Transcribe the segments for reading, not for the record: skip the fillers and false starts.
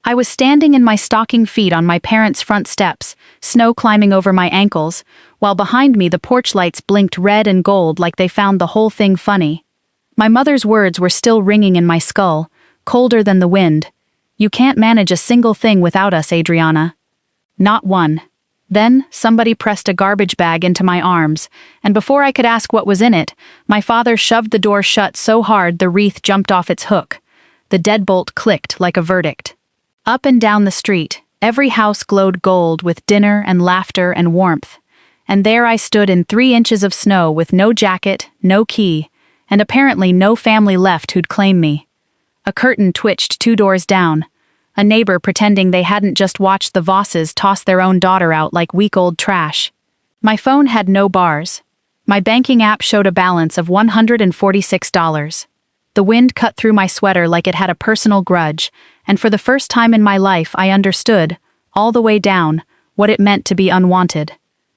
I was standing in my stocking feet on my parents' front steps, snow climbing over my ankles, while behind me the porch lights blinked red and gold like they found the whole thing funny. My mother's words were still ringing in my skull, colder than the wind. "You can't manage a single thing without us, Adriana." Not one. Then, somebody pressed a garbage bag into my arms, and before I could ask what was in it, my father shoved the door shut so hard the wreath jumped off its hook. The deadbolt clicked like a verdict. Up and down the street, every house glowed gold with dinner and laughter and warmth. And there I stood in 3 inches of snow with no jacket, no key, and apparently no family left who'd claim me. A curtain twitched 2 doors down. A neighbor pretending they hadn't just watched the Vosses toss their own daughter out like week-old trash. My phone had no bars. My banking app showed a balance of $146. The wind cut through my sweater like it had a personal grudge, and for the first time in my life I understood, all the way down, what it meant to be unwanted.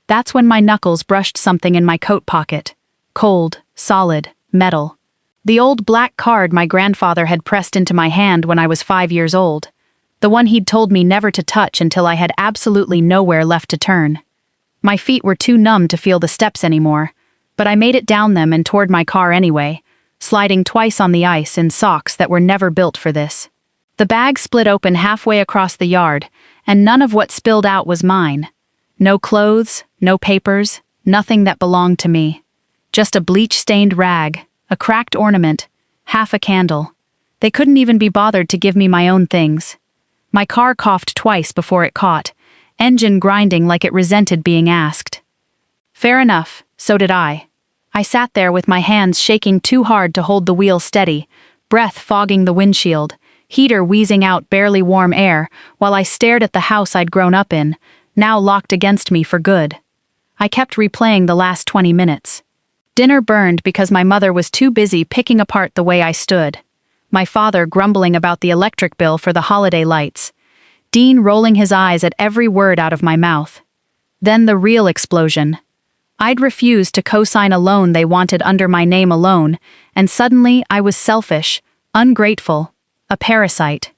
That's when my knuckles brushed something in my coat pocket. Cold, solid, metal. The old black card my grandfather had pressed into my hand when I was 5 years old. The one he'd told me never to touch until I had absolutely nowhere left to turn. My feet were too numb to feel the steps anymore, but I made it down them and toward my car anyway, sliding twice on the ice in socks that were never built for this. The bag split open halfway across the yard, and none of what spilled out was mine. No clothes, no papers, nothing that belonged to me. Just a bleach-stained rag, a cracked ornament, half a candle. They couldn't even be bothered to give me my own things. My car coughed twice before it caught, engine grinding like it resented being asked. Fair enough, so did I. I sat there with my hands shaking too hard to hold the wheel steady, breath fogging the windshield, heater wheezing out barely warm air, while I stared at the house I'd grown up in, now locked against me for good. I kept replaying the last 20 minutes. Dinner burned because my mother was too busy picking apart the way I stood. My father grumbling about the electric bill for the holiday lights. Dean rolling his eyes at every word out of my mouth. Then the real explosion. I'd refused to co-sign a loan they wanted under my name alone, and suddenly I was selfish, ungrateful, a parasite.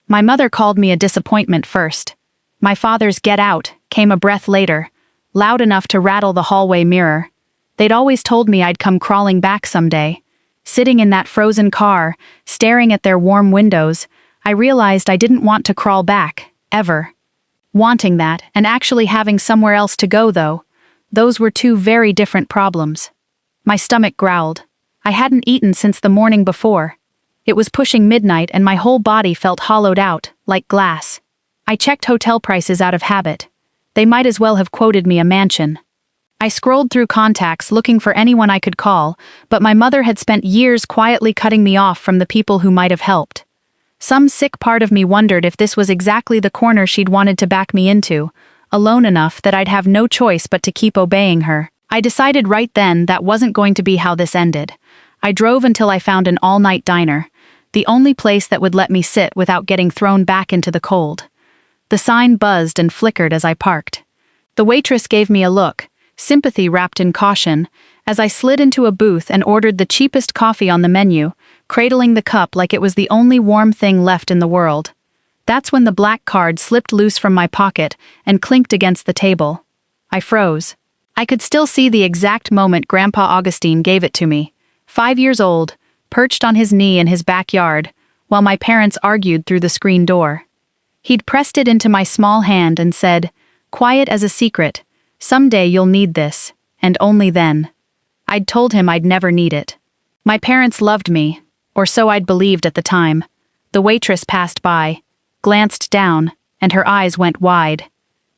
My mother called me a disappointment first. My father's "get out" came a breath later, loud enough to rattle the hallway mirror. They'd always told me I'd come crawling back someday. Sitting in that frozen car, staring at their warm windows, I realized I didn't want to crawl back, ever. Wanting that, and actually having somewhere else to go, though, those were 2 very different problems. My stomach growled. I hadn't eaten since the morning before. It was pushing midnight and my whole body felt hollowed out, like glass. I checked hotel prices out of habit. They might as well have quoted me a mansion. I scrolled through contacts looking for anyone I could call, but my mother had spent years quietly cutting me off from the people who might have helped. Some sick part of me wondered if this was exactly the corner she'd wanted to back me into, alone enough that I'd have no choice but to keep obeying her. I decided right then that wasn't going to be how this ended. I drove until I found an all-night diner, the only place that would let me sit without getting thrown back into the cold. The sign buzzed and flickered as I parked. The waitress gave me a look, sympathy wrapped in caution, as I slid into a booth and ordered the cheapest coffee on the menu, cradling the cup like it was the only warm thing left in the world. That's when the black card slipped loose from my pocket and clinked against the table. I froze. I could still see the exact moment Grandpa Augustine gave it to me, 5 years old, perched on his knee in his backyard, while my parents argued through the screen door. He'd pressed it into my small hand and said, "Quiet as a secret, someday you'll need this, and only then." I'd told him I'd never need it. My parents loved me, or so I'd believed at the time. The waitress passed by, glanced down, and her eyes went wide.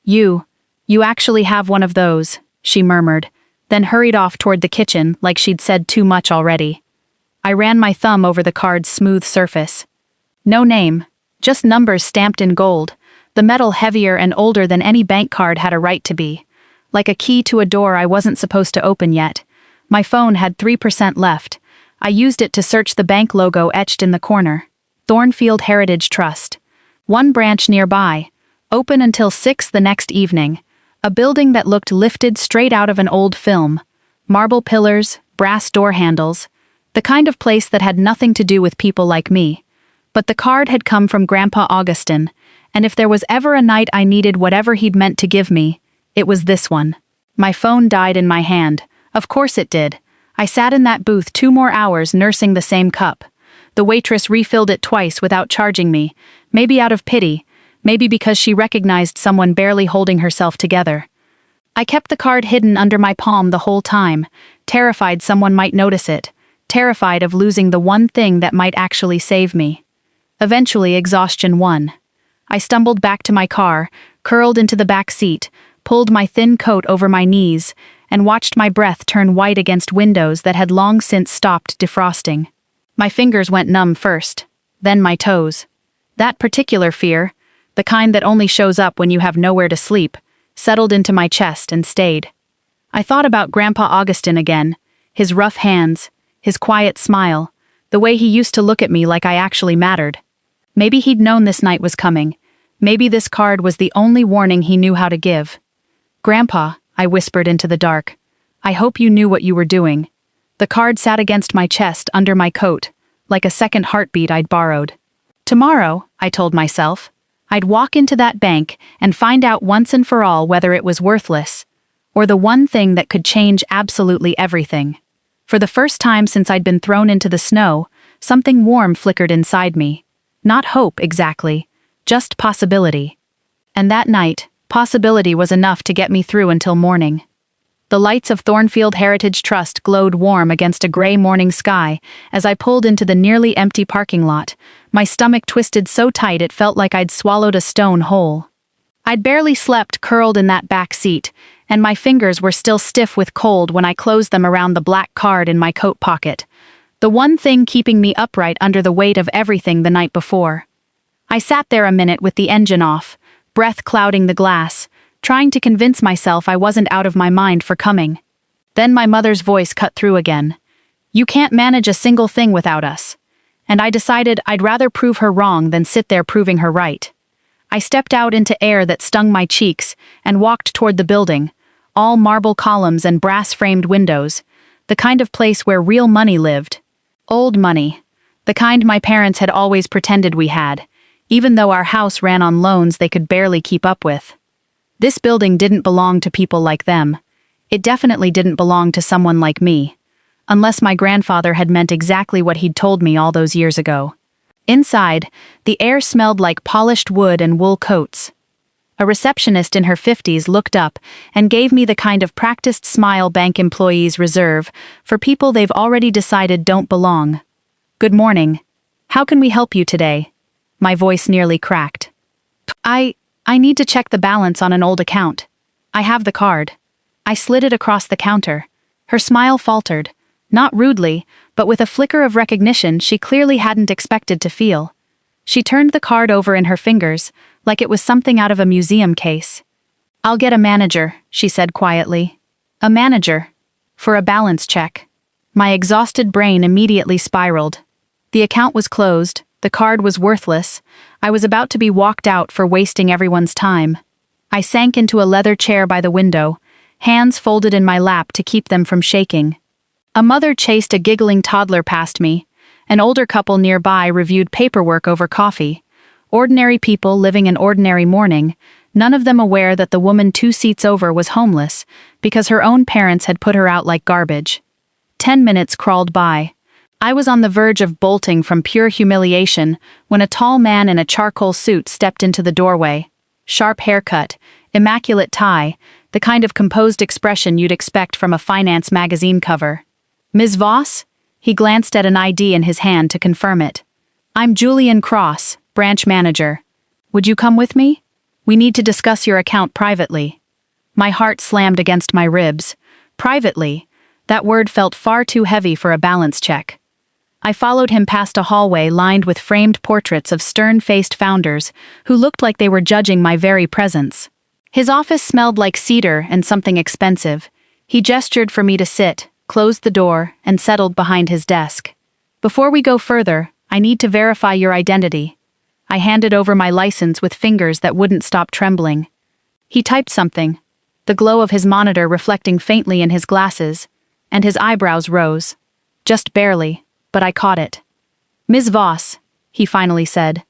You actually have one of those," she murmured, then hurried off toward the kitchen like she'd said too much already. I ran my thumb over the card's smooth surface. No name, just numbers stamped in gold, the metal heavier and older than any bank card had a right to be. Like a key to a door I wasn't supposed to open yet. My phone had 3% left. I used it to search the bank logo etched in the corner. Thornfield Heritage Trust. One branch nearby, open until 6 the next evening. A building that looked lifted straight out of an old film. Marble pillars, brass door handles. The kind of place that had nothing to do with people like me. But the card had come from Grandpa Augustine, And if there was ever a night I needed whatever he'd meant to give me, it was this one. My phone died in my hand. Of course it did. I sat in that booth 2 more hours nursing the same cup. The waitress refilled it twice without charging me, maybe out of pity, maybe because she recognized someone barely holding herself together. I kept the card hidden under my palm the whole time, terrified someone might notice it, terrified of losing the one thing that might actually save me. Eventually, exhaustion won. I stumbled back to my car, curled into the back seat, pulled my thin coat over my knees, and watched my breath turn white against windows that had long since stopped defrosting. My fingers went numb first, then my toes. That particular fear, the kind that only shows up when you have nowhere to sleep, settled into my chest and stayed. I thought about Grandpa Augustin again, his rough hands, his quiet smile, the way he used to look at me like I actually mattered. Maybe he'd known this night was coming. Maybe this card was the only warning he knew how to give. "Grandpa," I whispered into the dark, "I hope you knew what you were doing." The card sat against my chest under my coat, like a second heartbeat I'd borrowed. Tomorrow, I told myself, I'd walk into that bank and find out once and for all whether it was worthless, or the one thing that could change absolutely everything. For the first time since I'd been thrown into the snow, something warm flickered inside me. Not hope, exactly, just possibility. And that night, possibility was enough to get me through until morning. The lights of Thornfield Heritage Trust glowed warm against a gray morning sky as I pulled into the nearly empty parking lot, my stomach twisted so tight it felt like I'd swallowed a stone whole. I'd barely slept curled in that back seat, and my fingers were still stiff with cold when I closed them around the black card in my coat pocket, the one thing keeping me upright under the weight of everything the night before. I sat there a minute with the engine off, breath clouding the glass, trying to convince myself I wasn't out of my mind for coming. Then my mother's voice cut through again. "You can't manage a single thing without us." And I decided I'd rather prove her wrong than sit there proving her right. I stepped out into air that stung my cheeks and walked toward the building, all marble columns and brass-framed windows, the kind of place where real money lived. Old money, the kind my parents had always pretended we had, even though our house ran on loans they could barely keep up with. This building didn't belong to people like them. It definitely didn't belong to someone like me, unless my grandfather had meant exactly what he'd told me all those years ago. Inside, the air smelled like polished wood and wool coats. A receptionist in her 50s looked up and gave me the kind of practiced smile bank employees reserve for people they've already decided don't belong. "Good morning. How can we help you today?" My voice nearly cracked. I need to check the balance on an old account. I have the card." I slid it across the counter. Her smile faltered, not rudely, but with a flicker of recognition she clearly hadn't expected to feel. She turned the card over in her fingers, like it was something out of a museum case. "I'll get a manager," she said quietly. "A manager? For a balance check." My exhausted brain immediately spiraled. The account was closed, the card was worthless, I was about to be walked out for wasting everyone's time. I sank into a leather chair by the window, hands folded in my lap to keep them from shaking. A mother chased a giggling toddler past me. An older couple nearby reviewed paperwork over coffee. Ordinary people living an ordinary morning, none of them aware that the woman 2 seats over was homeless because her own parents had put her out like garbage. 10 minutes crawled by. I was on the verge of bolting from pure humiliation when a tall man in a charcoal suit stepped into the doorway. Sharp haircut, immaculate tie, the kind of composed expression you'd expect from a finance magazine cover. "Ms. Voss?" He glanced at an ID in his hand to confirm it. "I'm Julian Cross, branch manager. Would you come with me? We need to discuss your account privately." My heart slammed against my ribs. Privately? That word felt far too heavy for a balance check. I followed him past a hallway lined with framed portraits of stern-faced founders who looked like they were judging my very presence. His office smelled like cedar and something expensive. He gestured for me to sit, closed the door, and settled behind his desk. "Before we go further, I need to verify your identity." I handed over my license with fingers that wouldn't stop trembling. He typed something, the glow of his monitor reflecting faintly in his glasses, and his eyebrows rose. Just barely, but I caught it. "Ms. Voss," he finally said,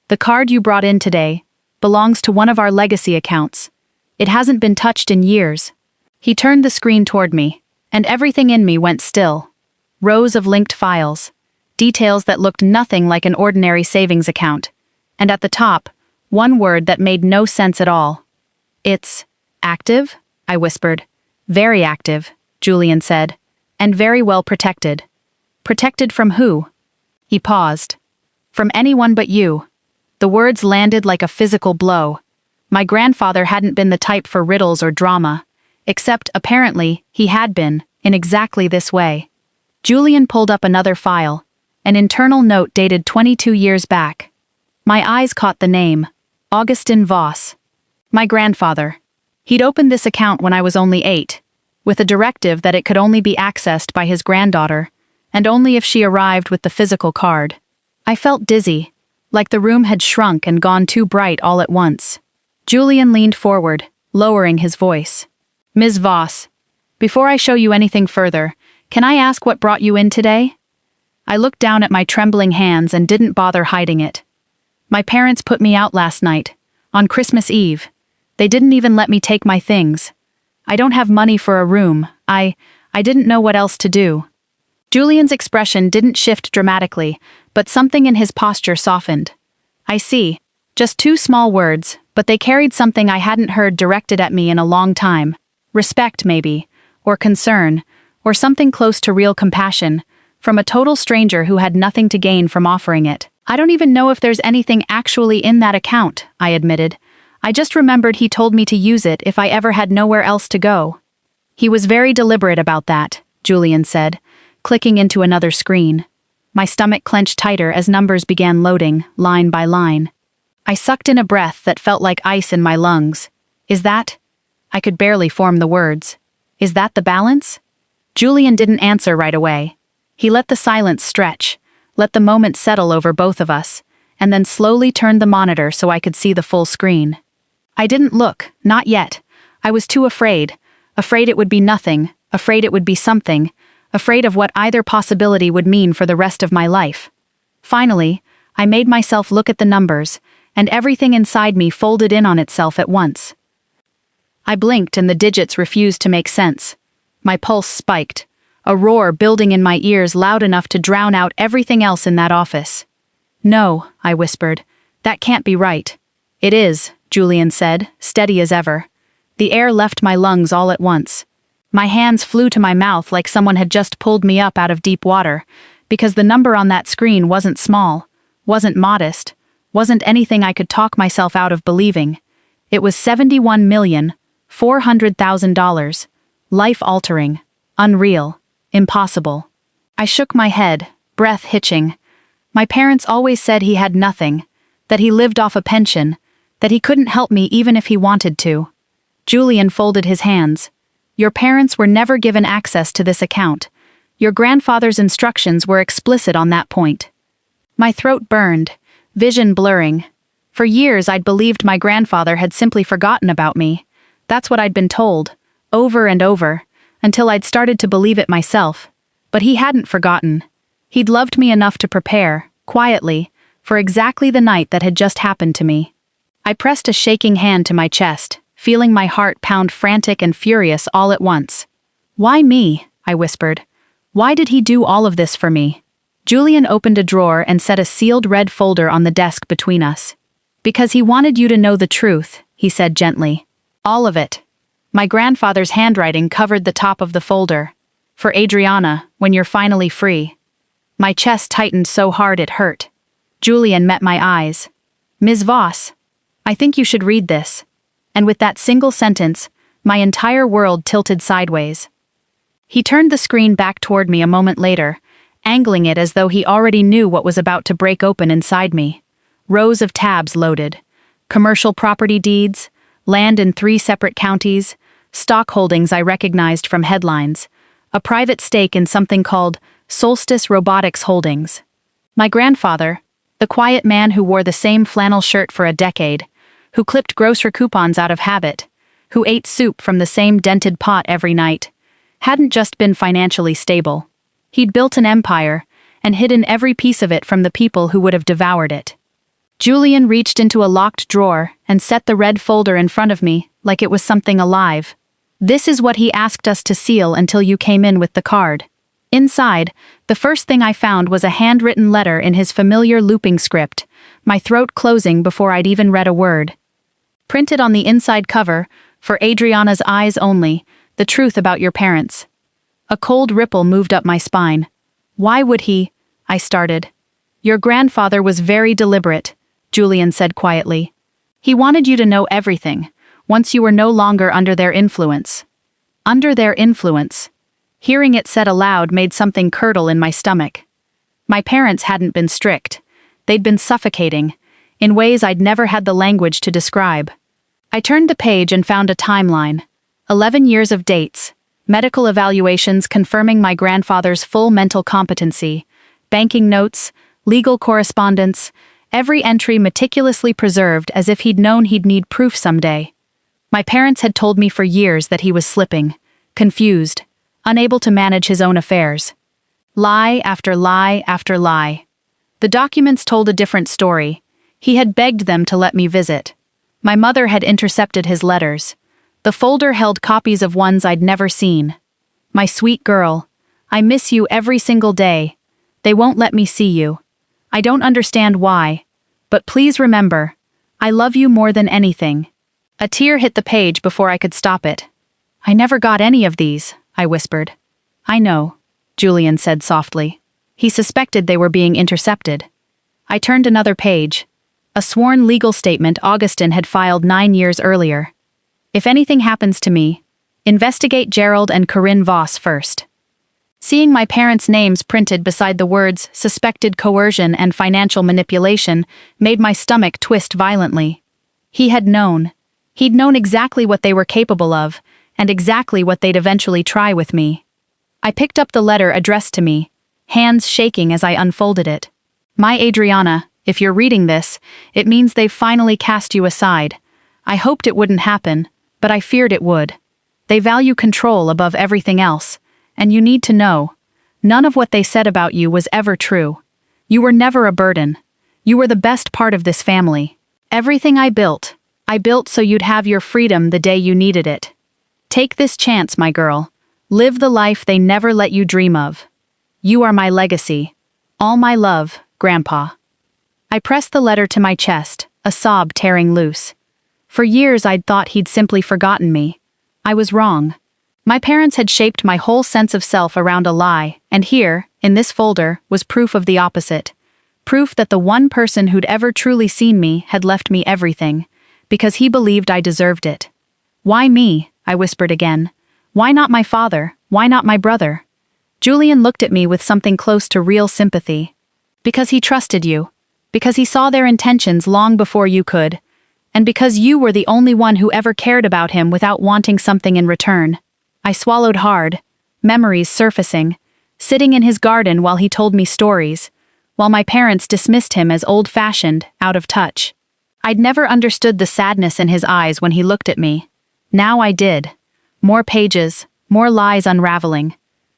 "the card you brought in today, belongs to one of our legacy accounts. It hasn't been touched in years. He turned the screen toward me, and everything in me went still. Rows of linked files. Details that looked nothing like an ordinary savings account. And at the top, one word that made no sense at all. "It's active?" I whispered. "Very active," Julian said. "And very well protected." "Protected from who?" He paused. "From anyone but you." The words landed like a physical blow. My grandfather hadn't been the type for riddles or drama. Except, apparently, he had been, in exactly this way. Julian pulled up another file, an internal note dated 22 years back. My eyes caught the name, Augustin Voss. My grandfather. He'd opened this account when I was only 8, with a directive that it could only be accessed by his granddaughter, and only if she arrived with the physical card. I felt dizzy, like the room had shrunk and gone too bright all at once. Julian leaned forward, lowering his voice. "Ms. Voss, before I show you anything further, can I ask what brought you in today?" I looked down at my trembling hands and didn't bother hiding it. "My parents put me out last night, on Christmas Eve. They didn't even let me take my things. I don't have money for a room. I didn't know what else to do." Julian's expression didn't shift dramatically, but something in his posture softened. "I see. Just 2 small words, but they carried something I hadn't heard directed at me in a long time. Respect, maybe, or concern, or something close to real compassion, from a total stranger who had nothing to gain from offering it. I don't even know if there's anything actually in that account," I admitted. "I just remembered he told me to use it if I ever had nowhere else to go." "He was very deliberate about that," Julian said, clicking into another screen. My stomach clenched tighter as numbers began loading, line by line. I sucked in a breath that felt like ice in my lungs. "Is that?" I could barely form the words. "Is that the balance?" Julian didn't answer right away. He let the silence stretch, let the moment settle over both of us, and then slowly turned the monitor so I could see the full screen. I didn't look, not yet. I was too afraid. Afraid it would be nothing, afraid it would be something, afraid of what either possibility would mean for the rest of my life. Finally, I made myself look at the numbers, and everything inside me folded in on itself at once. I blinked and the digits refused to make sense. My pulse spiked, a roar building in my ears loud enough to drown out everything else in that office. "No," I whispered. "That can't be right." "It is," Julian said, steady as ever. The air left my lungs all at once. My hands flew to my mouth like someone had just pulled me up out of deep water, because the number on that screen wasn't small, wasn't modest, wasn't anything I could talk myself out of believing. It was $71,400,000. Life-altering. Unreal. Impossible. I shook my head, breath hitching. My parents always said he had nothing, that he lived off a pension, that he couldn't help me even if he wanted to. Julian folded his hands. "Your parents were never given access to this account. Your grandfather's instructions were explicit on that point." My throat burned, vision blurring. For years I'd believed my grandfather had simply forgotten about me. That's what I'd been told, over and over, until I'd started to believe it myself. But he hadn't forgotten. He'd loved me enough to prepare, quietly, for exactly the night that had just happened to me. I pressed a shaking hand to my chest, feeling my heart pound frantic and furious all at once. "Why me?" I whispered. "Why did he do all of this for me?" Julian opened a drawer and set a sealed red folder on the desk between us. "Because he wanted you to know the truth," he said gently. "All of it." My grandfather's handwriting covered the top of the folder. "For Adriana, when you're finally free." My chest tightened so hard it hurt. Julian met my eyes. "Ms. Voss, I think you should read this." And with that single sentence, my entire world tilted sideways. He turned the screen back toward me a moment later, angling it as though he already knew what was about to break open inside me. Rows of tabs loaded. Commercial property deeds, land in 3 separate counties, stock holdings I recognized from headlines, a private stake in something called Solstice Robotics Holdings. My grandfather, the quiet man who wore the same flannel shirt for a decade, who clipped grocery coupons out of habit, who ate soup from the same dented pot every night, hadn't just been financially stable. He'd built an empire, and hidden every piece of it from the people who would have devoured it. Julian reached into a locked drawer and set the red folder in front of me like it was something alive. "This is what he asked us to seal until you came in with the card." Inside, the first thing I found was a handwritten letter in his familiar looping script, my throat closing before I'd even read a word. Printed on the inside cover, "For Adriana's eyes only, the truth about your parents." A cold ripple moved up my spine. "Why would he?" I started. "Your grandfather was very deliberate," Julian said quietly. "He wanted you to know everything, once you were no longer under their influence." Under their influence. Hearing it said aloud made something curdle in my stomach. My parents hadn't been strict. They'd been suffocating, in ways I'd never had the language to describe. I turned the page and found a timeline. 11 years of dates, medical evaluations confirming my grandfather's full mental competency, banking notes, legal correspondence, every entry meticulously preserved as if he'd known he'd need proof someday. My parents had told me for years that he was slipping, confused, unable to manage his own affairs. Lie after lie after lie. The documents told a different story. He had begged them to let me visit. My mother had intercepted his letters. The folder held copies of ones I'd never seen. "My sweet girl, I miss you every single day. They won't let me see you. I don't understand why. But please remember, I love you more than anything." A tear hit the page before I could stop it. "I never got any of these," I whispered. "I know," Julian said softly. He suspected they were being intercepted. I turned another page. A sworn legal statement Augustin had filed 9 years earlier. "If anything happens to me, investigate Gerald and Corinne Voss first." Seeing my parents' names printed beside the words "suspected coercion and financial manipulation" made my stomach twist violently. He had known. He'd known exactly what they were capable of, and exactly what they'd eventually try with me. I picked up the letter addressed to me, hands shaking as I unfolded it. "My Adriana, if you're reading this, it means they've finally cast you aside. I hoped it wouldn't happen, but I feared it would. They value control above everything else, and you need to know, none of what they said about you was ever true. You were never a burden. You were the best part of this family. Everything I built so you'd have your freedom the day you needed it. Take this chance, my girl. Live the life they never let you dream of. You are my legacy. All my love, Grandpa." I pressed the letter to my chest, a sob tearing loose. For years I'd thought he'd simply forgotten me. I was wrong. My parents had shaped my whole sense of self around a lie, and here, in this folder, was proof of the opposite. Proof that the one person who'd ever truly seen me had left me everything, because he believed I deserved it. "Why me?" I whispered again. "Why not my father? Why not my brother?" Julian looked at me with something close to real sympathy. "Because he trusted you. Because he saw their intentions long before you could. And because you were the only one who ever cared about him without wanting something in return." I swallowed hard, memories surfacing, sitting in his garden while he told me stories, while my parents dismissed him as old-fashioned, out of touch. I'd never understood the sadness in his eyes when he looked at me. Now I did. More pages, more lies unraveling.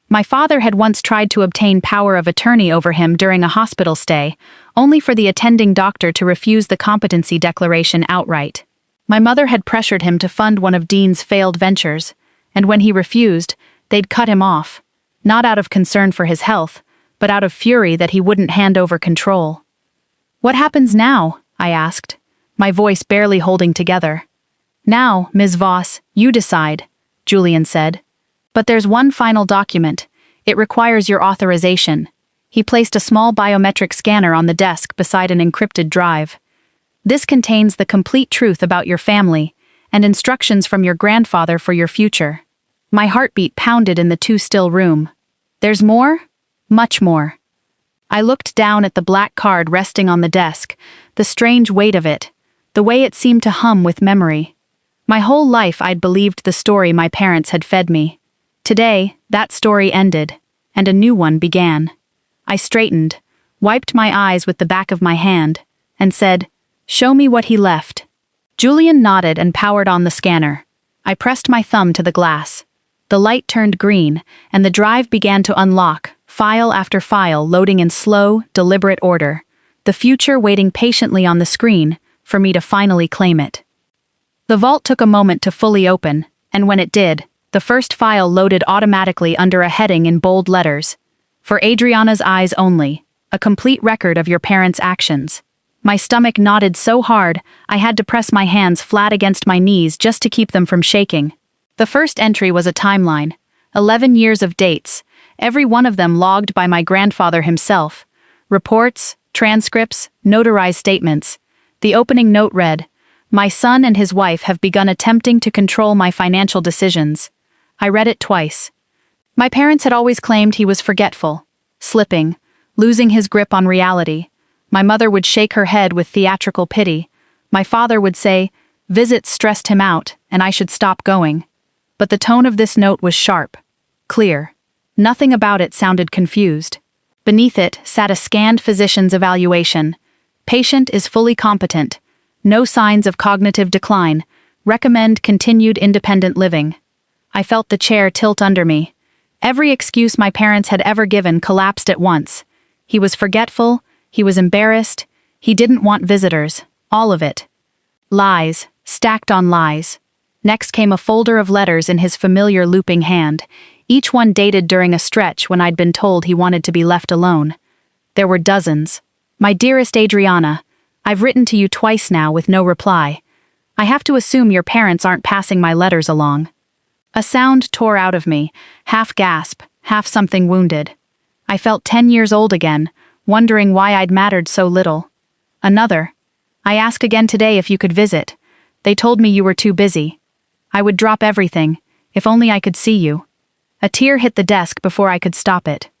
My father had once tried to obtain power of attorney over him during a hospital stay, only for the attending doctor to refuse the competency declaration outright. My mother had pressured him to fund one of Dean's failed ventures, and when he refused, they'd cut him off, not out of concern for his health, but out of fury that he wouldn't hand over control. "What happens now?" I asked, my voice barely holding together. "Now, Ms. Voss, you decide," Julian said. "But there's one final document. It requires your authorization." He placed a small biometric scanner on the desk beside an encrypted drive. "This contains the complete truth about your family, and instructions from your grandfather for your future." My heartbeat pounded in the too-still room. "There's more?" "Much more." I looked down at the black card resting on the desk, the strange weight of it, the way it seemed to hum with memory. My whole life I'd believed the story my parents had fed me. Today, that story ended, and a new one began. I straightened, wiped my eyes with the back of my hand, and said, "Show me what he left." Julian nodded and powered on the scanner. I pressed my thumb to the glass. The light turned green, and the drive began to unlock, file after file loading in slow, deliberate order. the future waiting patiently on the screen for me to finally claim it. The vault took a moment to fully open, and when it did, the first file loaded automatically under a heading in bold letters. For Adriana's eyes only, a complete record of your parents' actions. My stomach knotted so hard, I had to press my hands flat against my knees just to keep them from shaking. The first entry was a timeline, 11 years of dates, every one of them logged by my grandfather himself. Reports, transcripts, notarized statements. The opening note read, "My son and his wife have begun attempting to control my financial decisions." I read it twice. My parents had always claimed he was forgetful, slipping, losing his grip on reality. My mother would shake her head with theatrical pity. My father would say, visits stressed him out, and I should stop going. But the tone of this note was sharp, clear. Nothing about it sounded confused. Beneath it sat a scanned physician's evaluation. Patient is fully competent. No signs of cognitive decline. Recommend continued independent living. I felt the chair tilt under me. Every excuse my parents had ever given collapsed at once. He was forgetful, he was embarrassed, he didn't want visitors, all of it. Lies, stacked on lies. Next came a folder of letters in his familiar looping hand, each one dated during a stretch when I'd been told he wanted to be left alone. There were dozens. My dearest Adriana, I've written to you twice now with no reply. I have to assume your parents aren't passing my letters along. A sound tore out of me, half gasp, half something wounded. I felt 10 years old again, wondering why I'd mattered so little. Another. I asked again today if you could visit. They told me you were too busy. I would drop everything, if only I could see you. A tear hit the desk before I could stop it.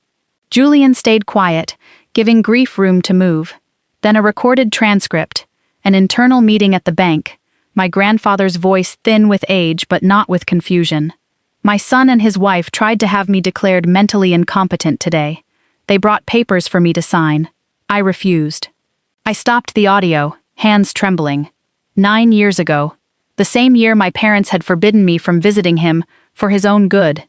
Julian stayed quiet, giving grief room to move. Then a recorded transcript, an internal meeting at the bank, my grandfather's voice thin with age but not with confusion. My son and his wife tried to have me declared mentally incompetent today. They brought papers for me to sign. I refused. I stopped the audio, hands trembling. 9 years ago, the same year my parents had forbidden me from visiting him for his own good.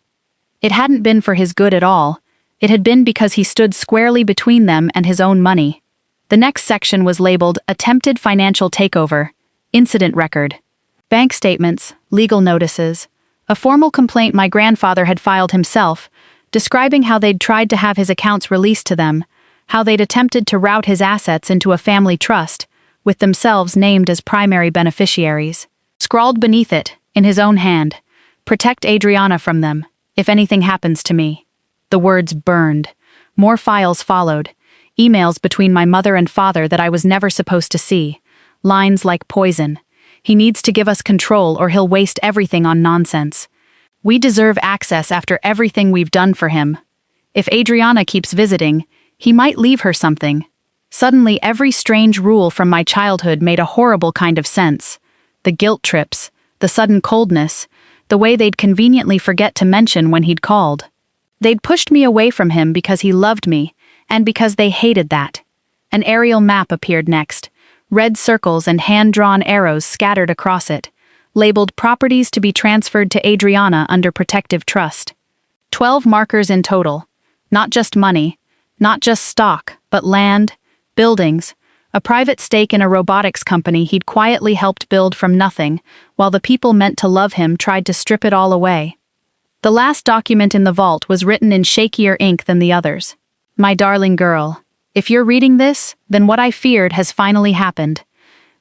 It hadn't been for his good at all. It had been because he stood squarely between them and his own money. The next section was labeled Attempted Financial Takeover, Incident Record. Bank statements, legal notices, a formal complaint my grandfather had filed himself, describing how they'd tried to have his accounts released to them, how they'd attempted to route his assets into a family trust, with themselves named as primary beneficiaries. Scrawled beneath it, in his own hand, "Protect Adriana from them, if anything happens to me." The words burned. More files followed, emails between my mother and father that I was never supposed to see, lines like poison. "He needs to give us control or he'll waste everything on nonsense. We deserve access after everything we've done for him. If Adriana keeps visiting, he might leave her something." Suddenly every strange rule from my childhood made a horrible kind of sense. The guilt trips, the sudden coldness, the way they'd conveniently forget to mention when he'd called. They'd pushed me away from him because he loved me, and because they hated that. An aerial map appeared next, red circles and hand-drawn arrows scattered across it, labeled properties to be transferred to Adriana under protective trust. 12 markers in total. Not just money, not just stock, but land, buildings, a private stake in a robotics company he'd quietly helped build from nothing, while the people meant to love him tried to strip it all away. The last document in the vault was written in shakier ink than the others. "My darling girl, if you're reading this, then what I feared has finally happened.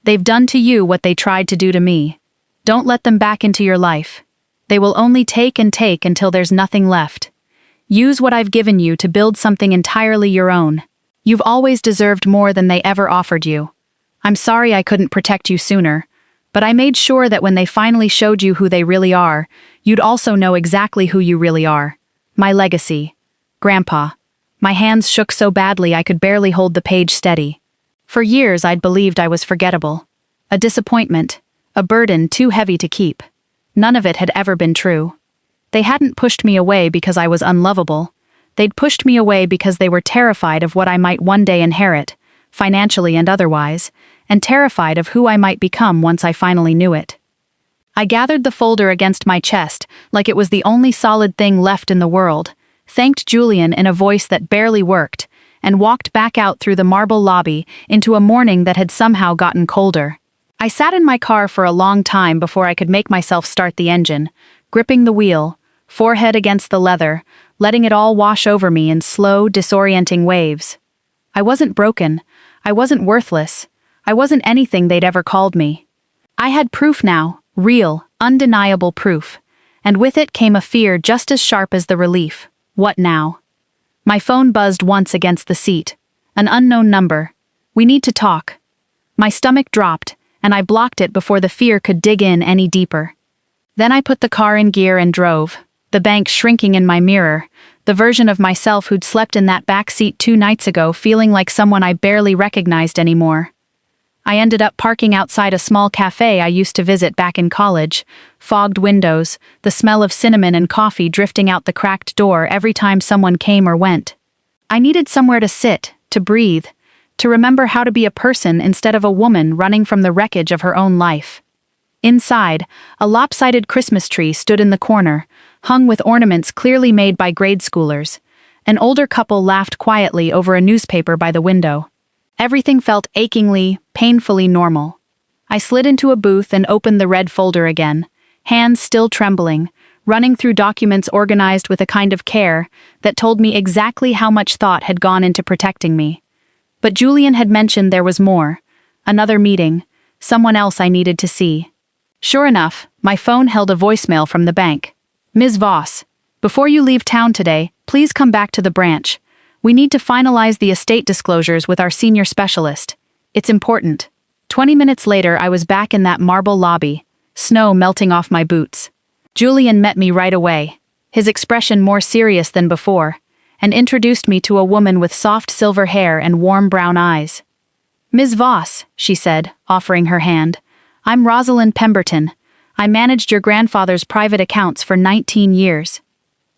They've done to you what they tried to do to me. Don't let them back into your life. They will only take and take until there's nothing left. Use what I've given you to build something entirely your own. You've always deserved more than they ever offered you. I'm sorry I couldn't protect you sooner, but I made sure that when they finally showed you who they really are, you'd also know exactly who you really are. My legacy. Grandpa." My hands shook so badly I could barely hold the page steady. For years I'd believed I was forgettable. A disappointment, a burden too heavy to keep. None of it had ever been true. They hadn't pushed me away because I was unlovable. They'd pushed me away because they were terrified of what I might one day inherit, financially and otherwise, and terrified of who I might become once I finally knew it. I gathered the folder against my chest like it was the only solid thing left in the world, thanked Julian in a voice that barely worked, and walked back out through the marble lobby into a morning that had somehow gotten colder. I sat in my car for a long time before I could make myself start the engine, gripping the wheel, forehead against the leather, letting it all wash over me in slow, disorienting waves. I wasn't broken. I wasn't worthless. I wasn't anything they'd ever called me. I had proof now, real, undeniable proof. And with it came a fear just as sharp as the relief. What now? My phone buzzed once against the seat. An unknown number. We need to talk. My stomach dropped, and I blocked it before the fear could dig in any deeper. Then I put the car in gear and drove, the bank shrinking in my mirror, the version of myself who'd slept in that back seat 2 nights ago feeling like someone I barely recognized anymore. I ended up parking outside a small cafe I used to visit back in college, fogged windows, the smell of cinnamon and coffee drifting out the cracked door every time someone came or went. I needed somewhere to sit, to breathe, to remember how to be a person instead of a woman running from the wreckage of her own life. Inside, a lopsided Christmas tree stood in the corner, hung with ornaments clearly made by grade schoolers. An older couple laughed quietly over a newspaper by the window. Everything felt achingly, painfully normal. I slid into a booth and opened the red folder again, hands still trembling, running through documents organized with a kind of care that told me exactly how much thought had gone into protecting me. But Julian had mentioned there was more. Another meeting. Someone else I needed to see. Sure enough, my phone held a voicemail from the bank. Ms. Voss, before you leave town today, please come back to the branch. We need to finalize the estate disclosures with our senior specialist. It's important. 20 minutes later, I was back in that marble lobby, snow melting off my boots. Julian met me right away, his expression more serious than before, and introduced me to a woman with soft silver hair and warm brown eyes. Ms. Voss, she said, offering her hand. I'm Rosalind Pemberton. I managed your grandfather's private accounts for 19 years.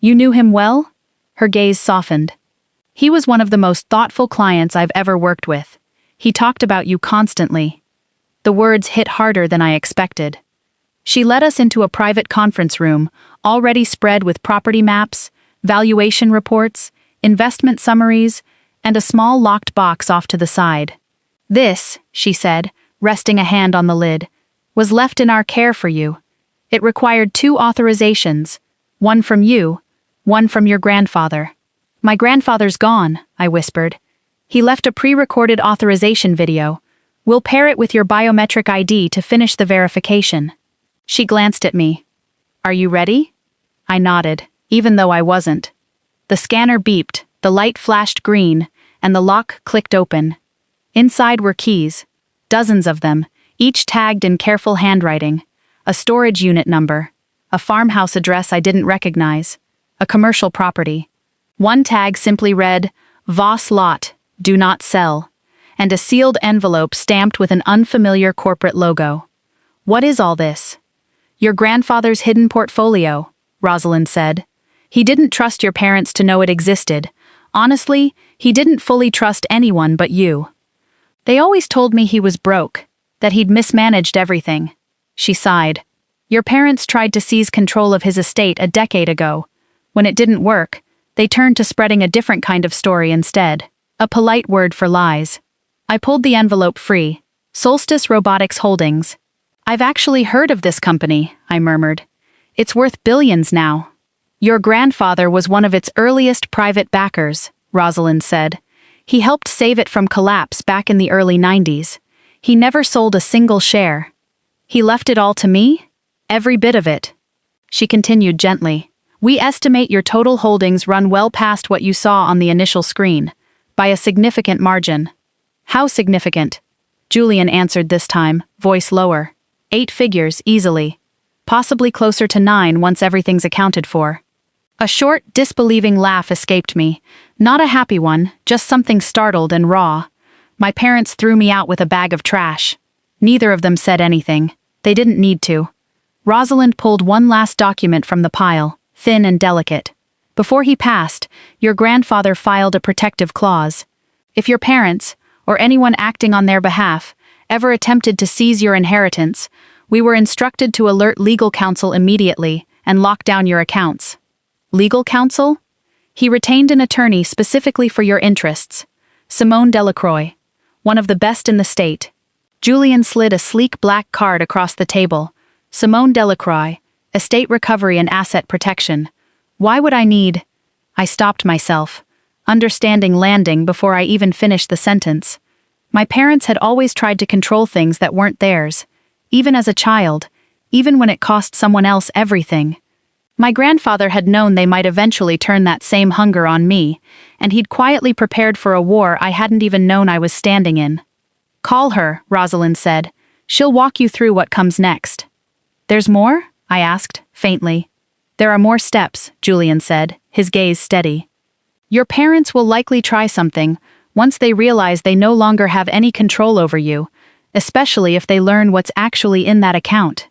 You knew him well? Her gaze softened. He was one of the most thoughtful clients I've ever worked with. He talked about you constantly. The words hit harder than I expected. She led us into a private conference room, already spread with property maps, valuation reports, investment summaries, and a small locked box off to the side. This, she said, resting a hand on the lid, was left in our care for you. It required 2 authorizations, one from you, one from your grandfather. My grandfather's gone, I whispered. He left a pre-recorded authorization video. We'll pair it with your biometric ID to finish the verification. She glanced at me. Are you ready? I nodded, even though I wasn't. The scanner beeped, the light flashed green, and the lock clicked open. Inside were keys, dozens of them, each tagged in careful handwriting, a storage unit number, a farmhouse address I didn't recognize, a commercial property. One tag simply read, Voss Lot, do not sell, and a sealed envelope stamped with an unfamiliar corporate logo. What is all this? Your grandfather's hidden portfolio, Rosalind said. He didn't trust your parents to know it existed. Honestly, he didn't fully trust anyone but you. They always told me he was broke, that he'd mismanaged everything. She sighed. Your parents tried to seize control of his estate a decade ago. When it didn't work, they turned to spreading a different kind of story instead, a polite word for lies. I pulled the envelope free. Solstice Robotics Holdings. I've actually heard of this company, I murmured. It's worth billions now. Your grandfather was one of its earliest private backers, Rosalind said. He helped save it from collapse back in the early 90s. He never sold a single share. He left it all to me? Every bit of it. She continued gently. We estimate your total holdings run well past what you saw on the initial screen, by a significant margin. How significant? Julian answered this time, voice lower. 8 figures, easily. Possibly closer to 9 once everything's accounted for. A short, disbelieving laugh escaped me. Not a happy one, just something startled and raw. My parents threw me out with a bag of trash. Neither of them said anything. They didn't need to. Rosalind pulled one last document from the pile, thin and delicate. Before he passed, your grandfather filed a protective clause. If your parents, or anyone acting on their behalf, ever attempted to seize your inheritance, we were instructed to alert legal counsel immediately and lock down your accounts. Legal counsel? He retained an attorney specifically for your interests. Simone Delacroix. One of the best in the state. Julian slid a sleek black card across the table. Simone Delacroix, estate recovery and asset protection. Why would I need... I stopped myself, understanding landing before I even finished the sentence. My parents had always tried to control things that weren't theirs, even as a child, even when it cost someone else everything. My grandfather had known they might eventually turn that same hunger on me, and he'd quietly prepared for a war I hadn't even known I was standing in. Call her, Rosalind said. She'll walk you through what comes next. There's more? I asked, faintly. There are more steps, Julian said, his gaze steady. Your parents will likely try something, once they realize they no longer have any control over you, especially if they learn what's actually in that account.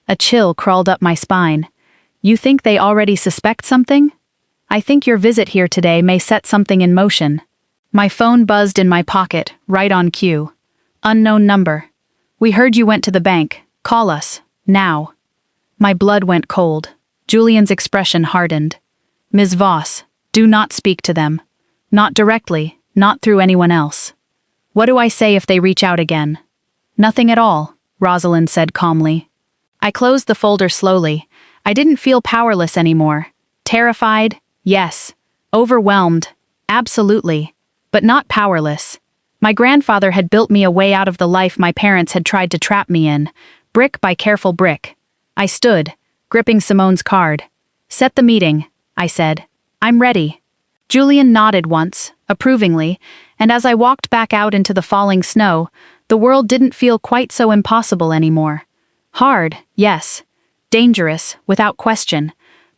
A chill crawled up my spine. You think they already suspect something? I think your visit here today may set something in motion. My phone buzzed in my pocket, right on cue. Unknown number. We heard you went to the bank. Call us. Now. My blood went cold. Julian's expression hardened. Ms. Voss, do not speak to them. Not directly, not through anyone else. What do I say if they reach out again? Nothing at all, Rosalind said calmly. I closed the folder slowly. I didn't feel powerless anymore. Terrified? Yes. Overwhelmed? Absolutely. But not powerless. My grandfather had built me a way out of the life my parents had tried to trap me in, brick by careful brick. I stood, gripping Simone's card. Set the meeting, I said. I'm ready. Julian nodded once, approvingly, and as I walked back out into the falling snow, the world didn't feel quite so impossible anymore. Hard, yes. Dangerous, without question.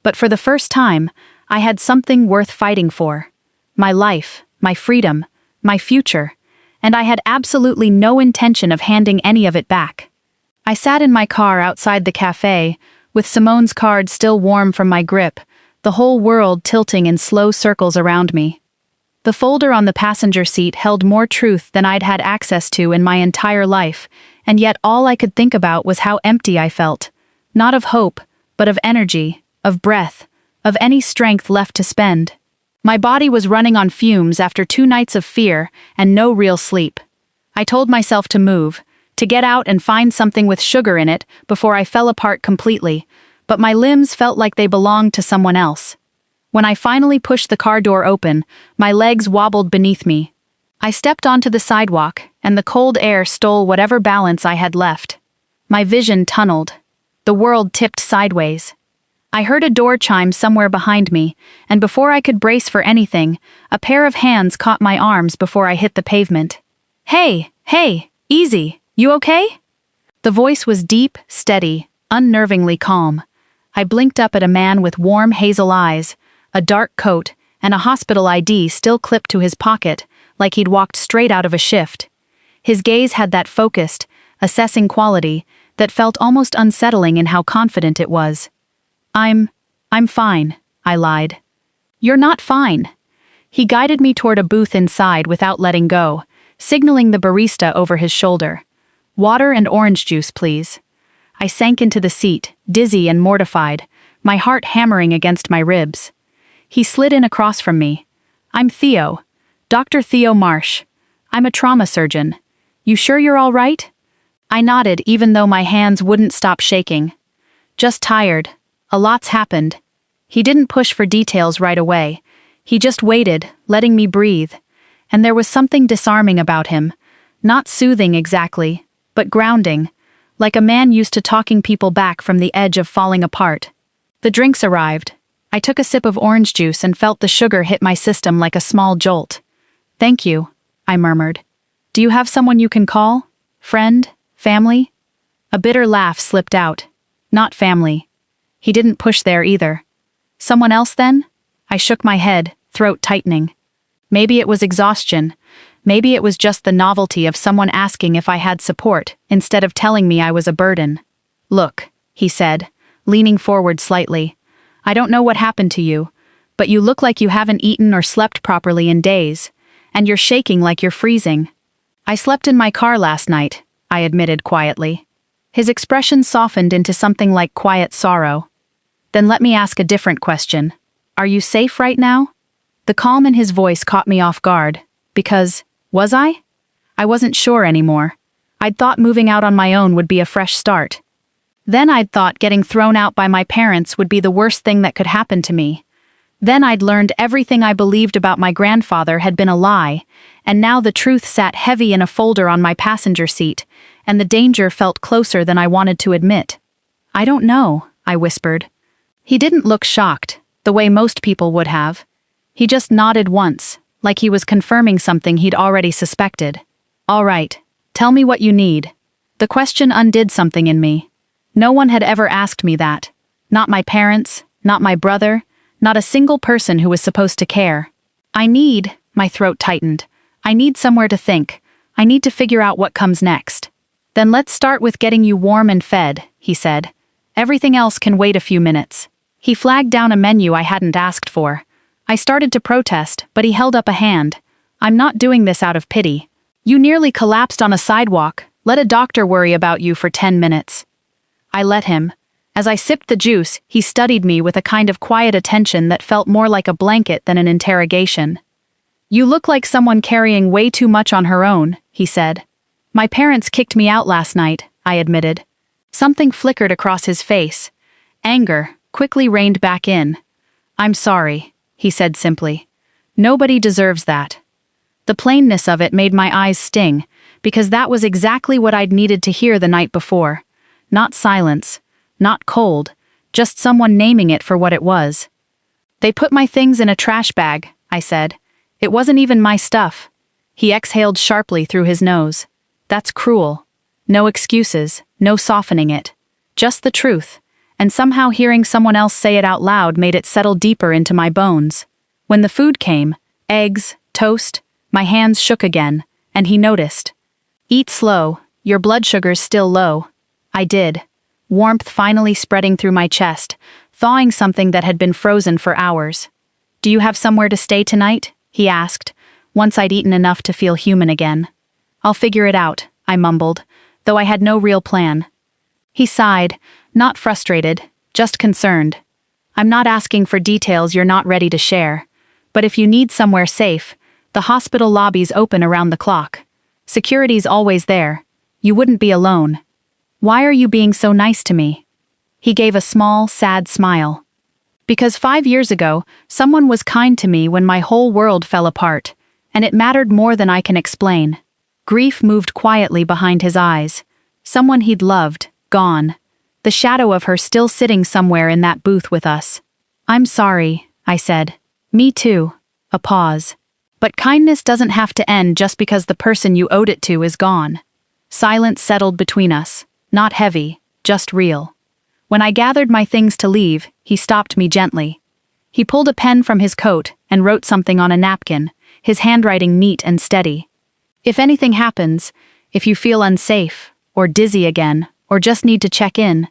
But for the first time, I had something worth fighting for. My life, my freedom, my future. And I had absolutely no intention of handing any of it back. I sat in my car outside the cafe, with Simone's card still warm from my grip, the whole world tilting in slow circles around me. The folder on the passenger seat held more truth than I'd had access to in my entire life, and yet all I could think about was how empty I felt. Not of hope, but of energy, of breath, of any strength left to spend. My body was running on fumes after 2 nights of fear and no real sleep. I told myself to move, to get out and find something with sugar in it before I fell apart completely, but my limbs felt like they belonged to someone else. When I finally pushed the car door open, my legs wobbled beneath me. I stepped onto the sidewalk, and the cold air stole whatever balance I had left. My vision tunneled. The world tipped sideways. I heard a door chime somewhere behind me, and before I could brace for anything, a pair of hands caught my arms before I hit the pavement. Hey, easy, you okay? The voice was deep, steady, unnervingly calm. I blinked up at a man with warm hazel eyes, a dark coat, and a hospital ID still clipped to his pocket, like he'd walked straight out of a shift. His gaze had that focused, assessing quality that felt almost unsettling in how confident it was. I'm fine, I lied. You're not fine. He guided me toward a booth inside without letting go, signaling the barista over his shoulder. Water and orange juice, please. I sank into the seat, dizzy and mortified, my heart hammering against my ribs. He slid in across from me. I'm Theo. Dr. Theo Marsh. I'm a trauma surgeon. You sure you're all right? I nodded even though my hands wouldn't stop shaking. Just tired. A lot's happened. He didn't push for details right away. He just waited, letting me breathe. And there was something disarming about him. Not soothing exactly, but grounding. Like a man used to talking people back from the edge of falling apart. The drinks arrived. I took a sip of orange juice and felt the sugar hit my system like a small jolt. Thank you, I murmured. Do you have someone you can call? Friend? Family? A bitter laugh slipped out. Not family. He didn't push there either. Someone else then? I shook my head, throat tightening. Maybe it was exhaustion. Maybe it was just the novelty of someone asking if I had support, instead of telling me I was a burden. Look, he said, leaning forward slightly. I don't know what happened to you, but you look like you haven't eaten or slept properly in days, and you're shaking like you're freezing. I slept in my car last night, I admitted quietly. His expression softened into something like quiet sorrow. Then let me ask a different question. Are you safe right now? The calm in his voice caught me off guard, because, Was I? I wasn't sure anymore. I'd thought moving out on my own would be a fresh start. Then I'd thought getting thrown out by my parents would be the worst thing that could happen to me. Then I'd learned everything I believed about my grandfather had been a lie, and now the truth sat heavy in a folder on my passenger seat, and the danger felt closer than I wanted to admit. I don't know, I whispered. He didn't look shocked, the way most people would have. He just nodded once, like he was confirming something he'd already suspected. All right, tell me what you need. The question undid something in me. No one had ever asked me that. Not my parents, not my brother, not a single person who was supposed to care. My throat tightened. I need somewhere to think. I need to figure out what comes next. Then let's start with getting you warm and fed, he said. Everything else can wait a few minutes. He flagged down a menu I hadn't asked for. I started to protest, but he held up a hand. I'm not doing this out of pity. You nearly collapsed on a sidewalk. Let a doctor worry about you for 10 minutes. I let him. As I sipped the juice, he studied me with a kind of quiet attention that felt more like a blanket than an interrogation. You look like someone carrying way too much on her own, he said. My parents kicked me out last night, I admitted. Something flickered across his face. Anger quickly reined back in. I'm sorry, he said simply. Nobody deserves that. The plainness of it made my eyes sting, because that was exactly what I'd needed to hear the night before. Not silence, not cold, just someone naming it for what it was. They put my things in a trash bag, I said. It wasn't even my stuff. He exhaled sharply through his nose. That's cruel. No excuses, no softening it. Just the truth, and somehow hearing someone else say it out loud made it settle deeper into my bones. When the food came, eggs, toast, my hands shook again, and he noticed. Eat slow, your blood sugar's still low. I did. Warmth finally spreading through my chest, thawing something that had been frozen for hours. Do you have somewhere to stay tonight? He asked, once I'd eaten enough to feel human again. I'll figure it out, I mumbled, though I had no real plan. He sighed, not frustrated, just concerned. I'm not asking for details you're not ready to share, but if you need somewhere safe, the hospital lobby's open around the clock. Security's always there. You wouldn't be alone. Why are you being so nice to me? He gave a small, sad smile. Because 5 years ago, someone was kind to me when my whole world fell apart, and it mattered more than I can explain. Grief moved quietly behind his eyes. Someone he'd loved, gone. The shadow of her still sitting somewhere in that booth with us. I'm sorry, I said. Me too. A pause. But kindness doesn't have to end just because the person you owed it to is gone. Silence settled between us. Not heavy, just real. When I gathered my things to leave, he stopped me gently. He pulled a pen from his coat and wrote something on a napkin, his handwriting neat and steady. If anything happens, if you feel unsafe, or dizzy again, or just need to check in,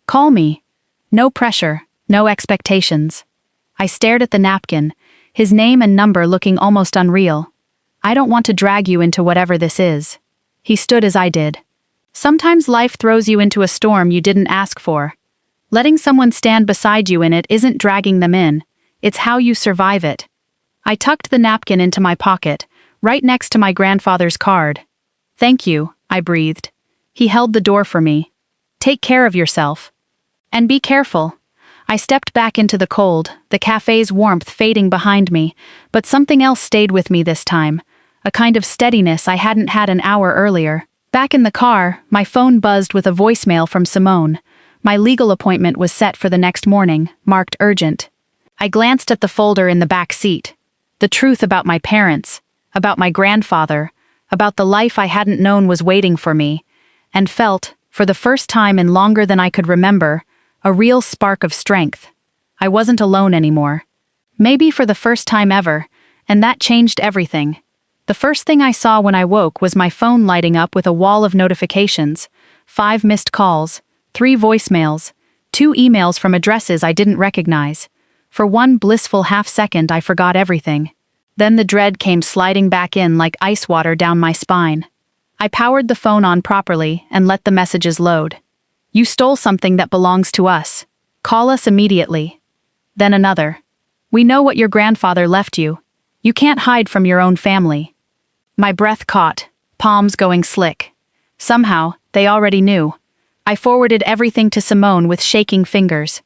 call me. No pressure, no expectations. I stared at the napkin, his name and number looking almost unreal. I don't want to drag you into whatever this is. He stood as I did. Sometimes life throws you into a storm you didn't ask for. Letting someone stand beside you in it isn't dragging them in, it's how you survive it. I tucked the napkin into my pocket, right next to my grandfather's card. Thank you, I breathed. He held the door for me. Take care of yourself. And be careful. I stepped back into the cold, the cafe's warmth fading behind me, but something else stayed with me this time, a kind of steadiness I hadn't had an hour earlier. Back in the car, my phone buzzed with a voicemail from Simone. My legal appointment was set for the next morning, marked urgent. I glanced at the folder in the back seat. The truth about my parents, about my grandfather, about the life I hadn't known was waiting for me, and felt, for the first time in longer than I could remember, a real spark of strength. I wasn't alone anymore. Maybe for the first time ever, and that changed everything. The first thing I saw when I woke was my phone lighting up with a wall of notifications, 5 missed calls, 3 voicemails, 2 emails from addresses I didn't recognize. For one blissful half-second I forgot everything. Then the dread came sliding back in like ice water down my spine. I powered the phone on properly and let the messages load. You stole something that belongs to us. Call us immediately. Then another. We know what your grandfather left you. You can't hide from your own family. My breath caught, palms going slick. Somehow, they already knew. I forwarded everything to Simone with shaking fingers.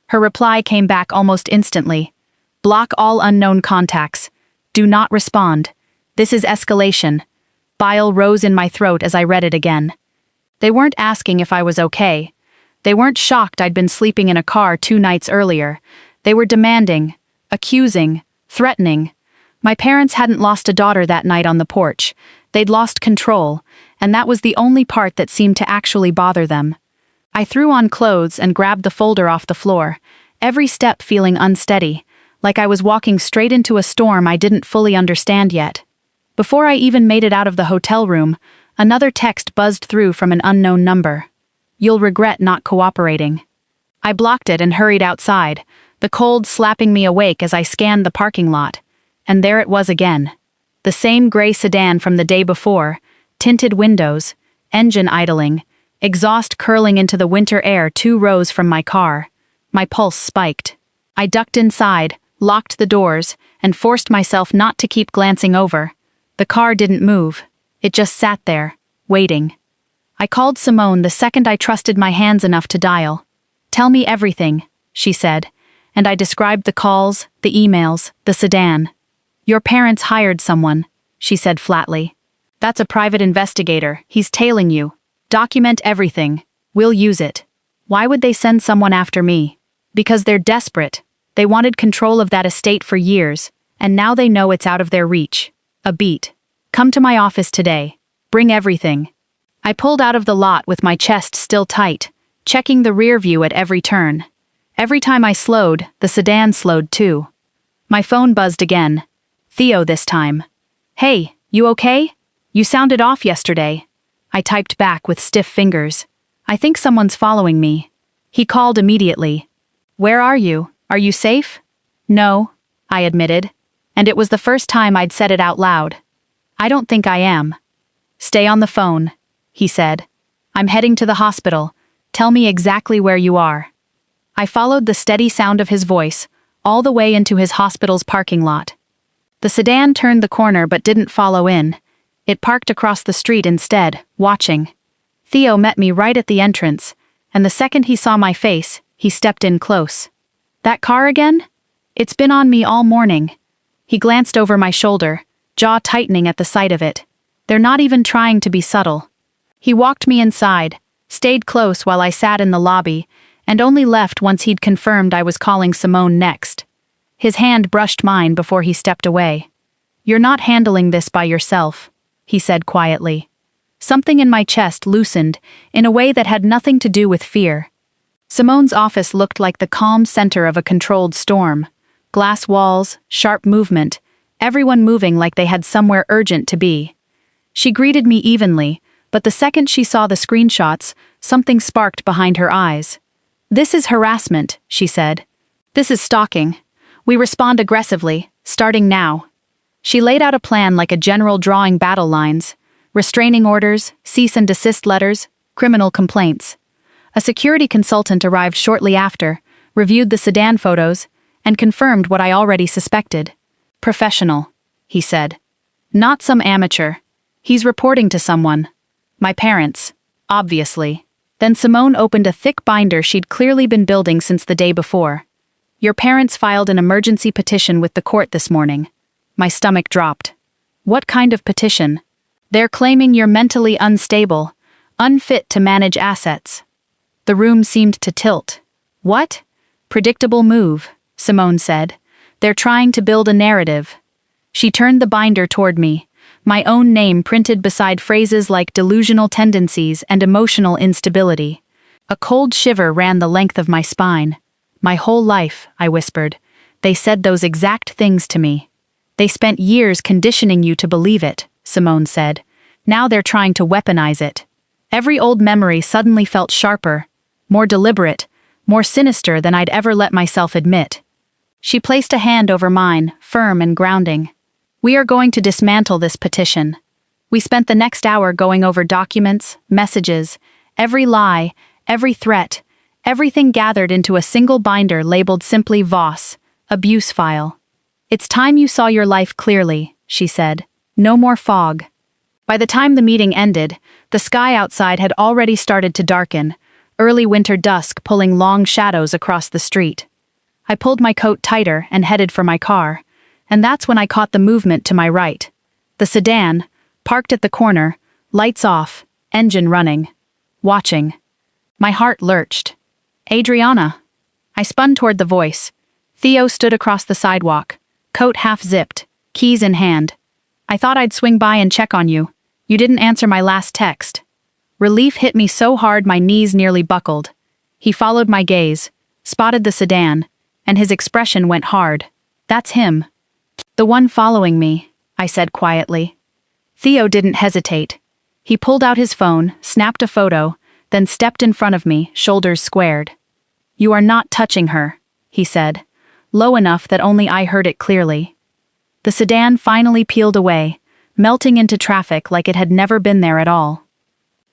Her reply came back almost instantly. Block all unknown contacts. Do not respond. This is escalation. Bile rose in my throat as I read it again. They weren't asking if I was okay. They weren't shocked I'd been sleeping in a car 2 nights earlier. They were demanding, accusing, threatening. My parents hadn't lost a daughter that night on the porch. They'd lost control, and that was the only part that seemed to actually bother them. I threw on clothes and grabbed the folder off the floor, every step feeling unsteady, like I was walking straight into a storm I didn't fully understand yet. Before I even made it out of the hotel room, another text buzzed through from an unknown number. You'll regret not cooperating. I blocked it and hurried outside, the cold slapping me awake as I scanned the parking lot. And there it was again. The same gray sedan from the day before, tinted windows, engine idling, exhaust curling into the winter air 2 rows from my car. My pulse spiked. I ducked inside, locked the doors, and forced myself not to keep glancing over. The car didn't move. It just sat there, waiting. I called Simone the second I trusted my hands enough to dial. Tell me everything, she said, and I described the calls, the emails, the sedan. Your parents hired someone, she said flatly. That's a private investigator. He's tailing you. Document everything. We'll use it. Why would they send someone after me? Because they're desperate. They wanted control of that estate for years, and now they know it's out of their reach. A beat. Come to my office today. Bring everything. I pulled out of the lot with my chest still tight, checking the rear view at every turn. Every time I slowed, the sedan slowed too. My phone buzzed again. Theo this time. Hey, you okay? You sounded off yesterday. I typed back with stiff fingers. I think someone's following me. He called immediately. Where are you? Are you safe? No, I admitted, and it was the first time I'd said it out loud. I don't think I am. Stay on the phone, he said. I'm heading to the hospital. Tell me exactly where you are. I followed the steady sound of his voice, all the way into his hospital's parking lot. The sedan turned the corner but didn't follow in. It parked across the street instead, watching. Theo met me right at the entrance, and the second he saw my face, he stepped in close. That car again? It's been on me all morning. He glanced over my shoulder, jaw tightening at the sight of it. They're not even trying to be subtle. He walked me inside, stayed close while I sat in the lobby, and only left once he'd confirmed I was calling Simone next. His hand brushed mine before he stepped away. You're not handling this by yourself, he said quietly. Something in my chest loosened in a way that had nothing to do with fear. Simone's office looked like the calm center of a controlled storm. Glass walls, sharp movement, everyone moving like they had somewhere urgent to be. She greeted me evenly, but the second she saw the screenshots, something sparked behind her eyes. This is harassment, she said. This is stalking. We respond aggressively, starting now. She laid out a plan like a general drawing battle lines, restraining orders, cease and desist letters, criminal complaints. A security consultant arrived shortly after, reviewed the sedan photos, and confirmed what I already suspected. Professional, he said. Not some amateur. He's reporting to someone. My parents, obviously. Then Simone opened a thick binder she'd clearly been building since the day before. Your parents filed an emergency petition with the court this morning. My stomach dropped. What kind of petition? They're claiming you're mentally unstable, unfit to manage assets. The room seemed to tilt. What? Predictable move, Simone said. They're trying to build a narrative. She turned the binder toward me, my own name printed beside phrases like delusional tendencies and emotional instability. A cold shiver ran the length of my spine. My whole life, I whispered. They said those exact things to me. They spent years conditioning you to believe it, Simone said. Now they're trying to weaponize it. Every old memory suddenly felt sharper, more deliberate, more sinister than I'd ever let myself admit. She placed a hand over mine, firm and grounding. We are going to dismantle this petition. We spent the next hour going over documents, messages, every lie, every threat, everything gathered into a single binder labeled simply Voss, abuse file. It's time you saw your life clearly, she said. No more fog. By the time the meeting ended, the sky outside had already started to darken, early winter dusk pulling long shadows across the street. I pulled my coat tighter and headed for my car, and that's when I caught the movement to my right. The sedan, parked at the corner, lights off, engine running. Watching. My heart lurched. Adriana. I spun toward the voice. Theo stood across the sidewalk, coat half-zipped, keys in hand. I thought I'd swing by and check on you. You didn't answer my last text. Relief hit me so hard my knees nearly buckled. He followed my gaze, spotted the sedan, and his expression went hard. That's him. The one following me, I said quietly. Theo didn't hesitate. He pulled out his phone, snapped a photo, then stepped in front of me, shoulders squared. You are not touching her, he said, low enough that only I heard it clearly. The sedan finally peeled away, melting into traffic like it had never been there at all.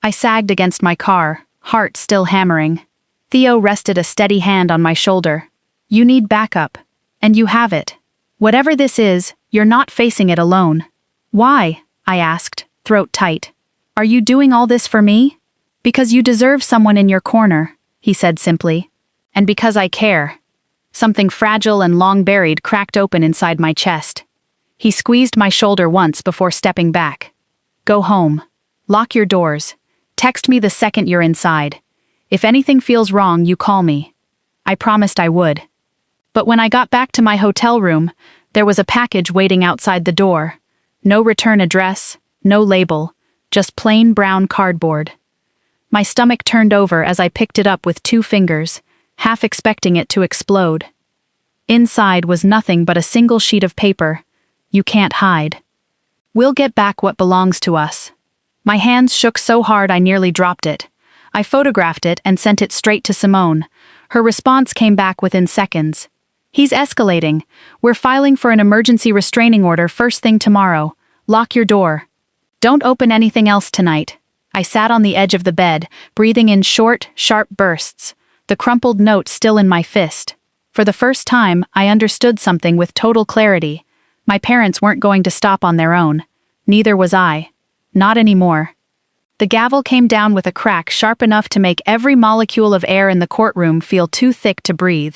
I sagged against my car, heart still hammering. Theo rested a steady hand on my shoulder. You need backup, and you have it. Whatever this is, you're not facing it alone. Why? I asked, throat tight. Are you doing all this for me? Because you deserve someone in your corner, he said simply. And because I care. Something fragile and long buried cracked open inside my chest. He squeezed my shoulder once before stepping back. Go home. Lock your doors. Text me the second you're inside. If anything feels wrong, you call me. I promised I would. But when I got back to my hotel room, there was a package waiting outside the door. No return address, no label, just plain brown cardboard. My stomach turned over as I picked it up with 2 fingers, half expecting it to explode. Inside was nothing but a single sheet of paper. You can't hide. We'll get back what belongs to us. My hands shook so hard I nearly dropped it. I photographed it and sent it straight to Simone. Her response came back within seconds. He's escalating. We're filing for an emergency restraining order first thing tomorrow. Lock your door. Don't open anything else tonight. I sat on the edge of the bed, breathing in short, sharp bursts, the crumpled note still in my fist. For the first time, I understood something with total clarity. My parents weren't going to stop on their own. Neither was I. Not anymore. The gavel came down with a crack sharp enough to make every molecule of air in the courtroom feel too thick to breathe.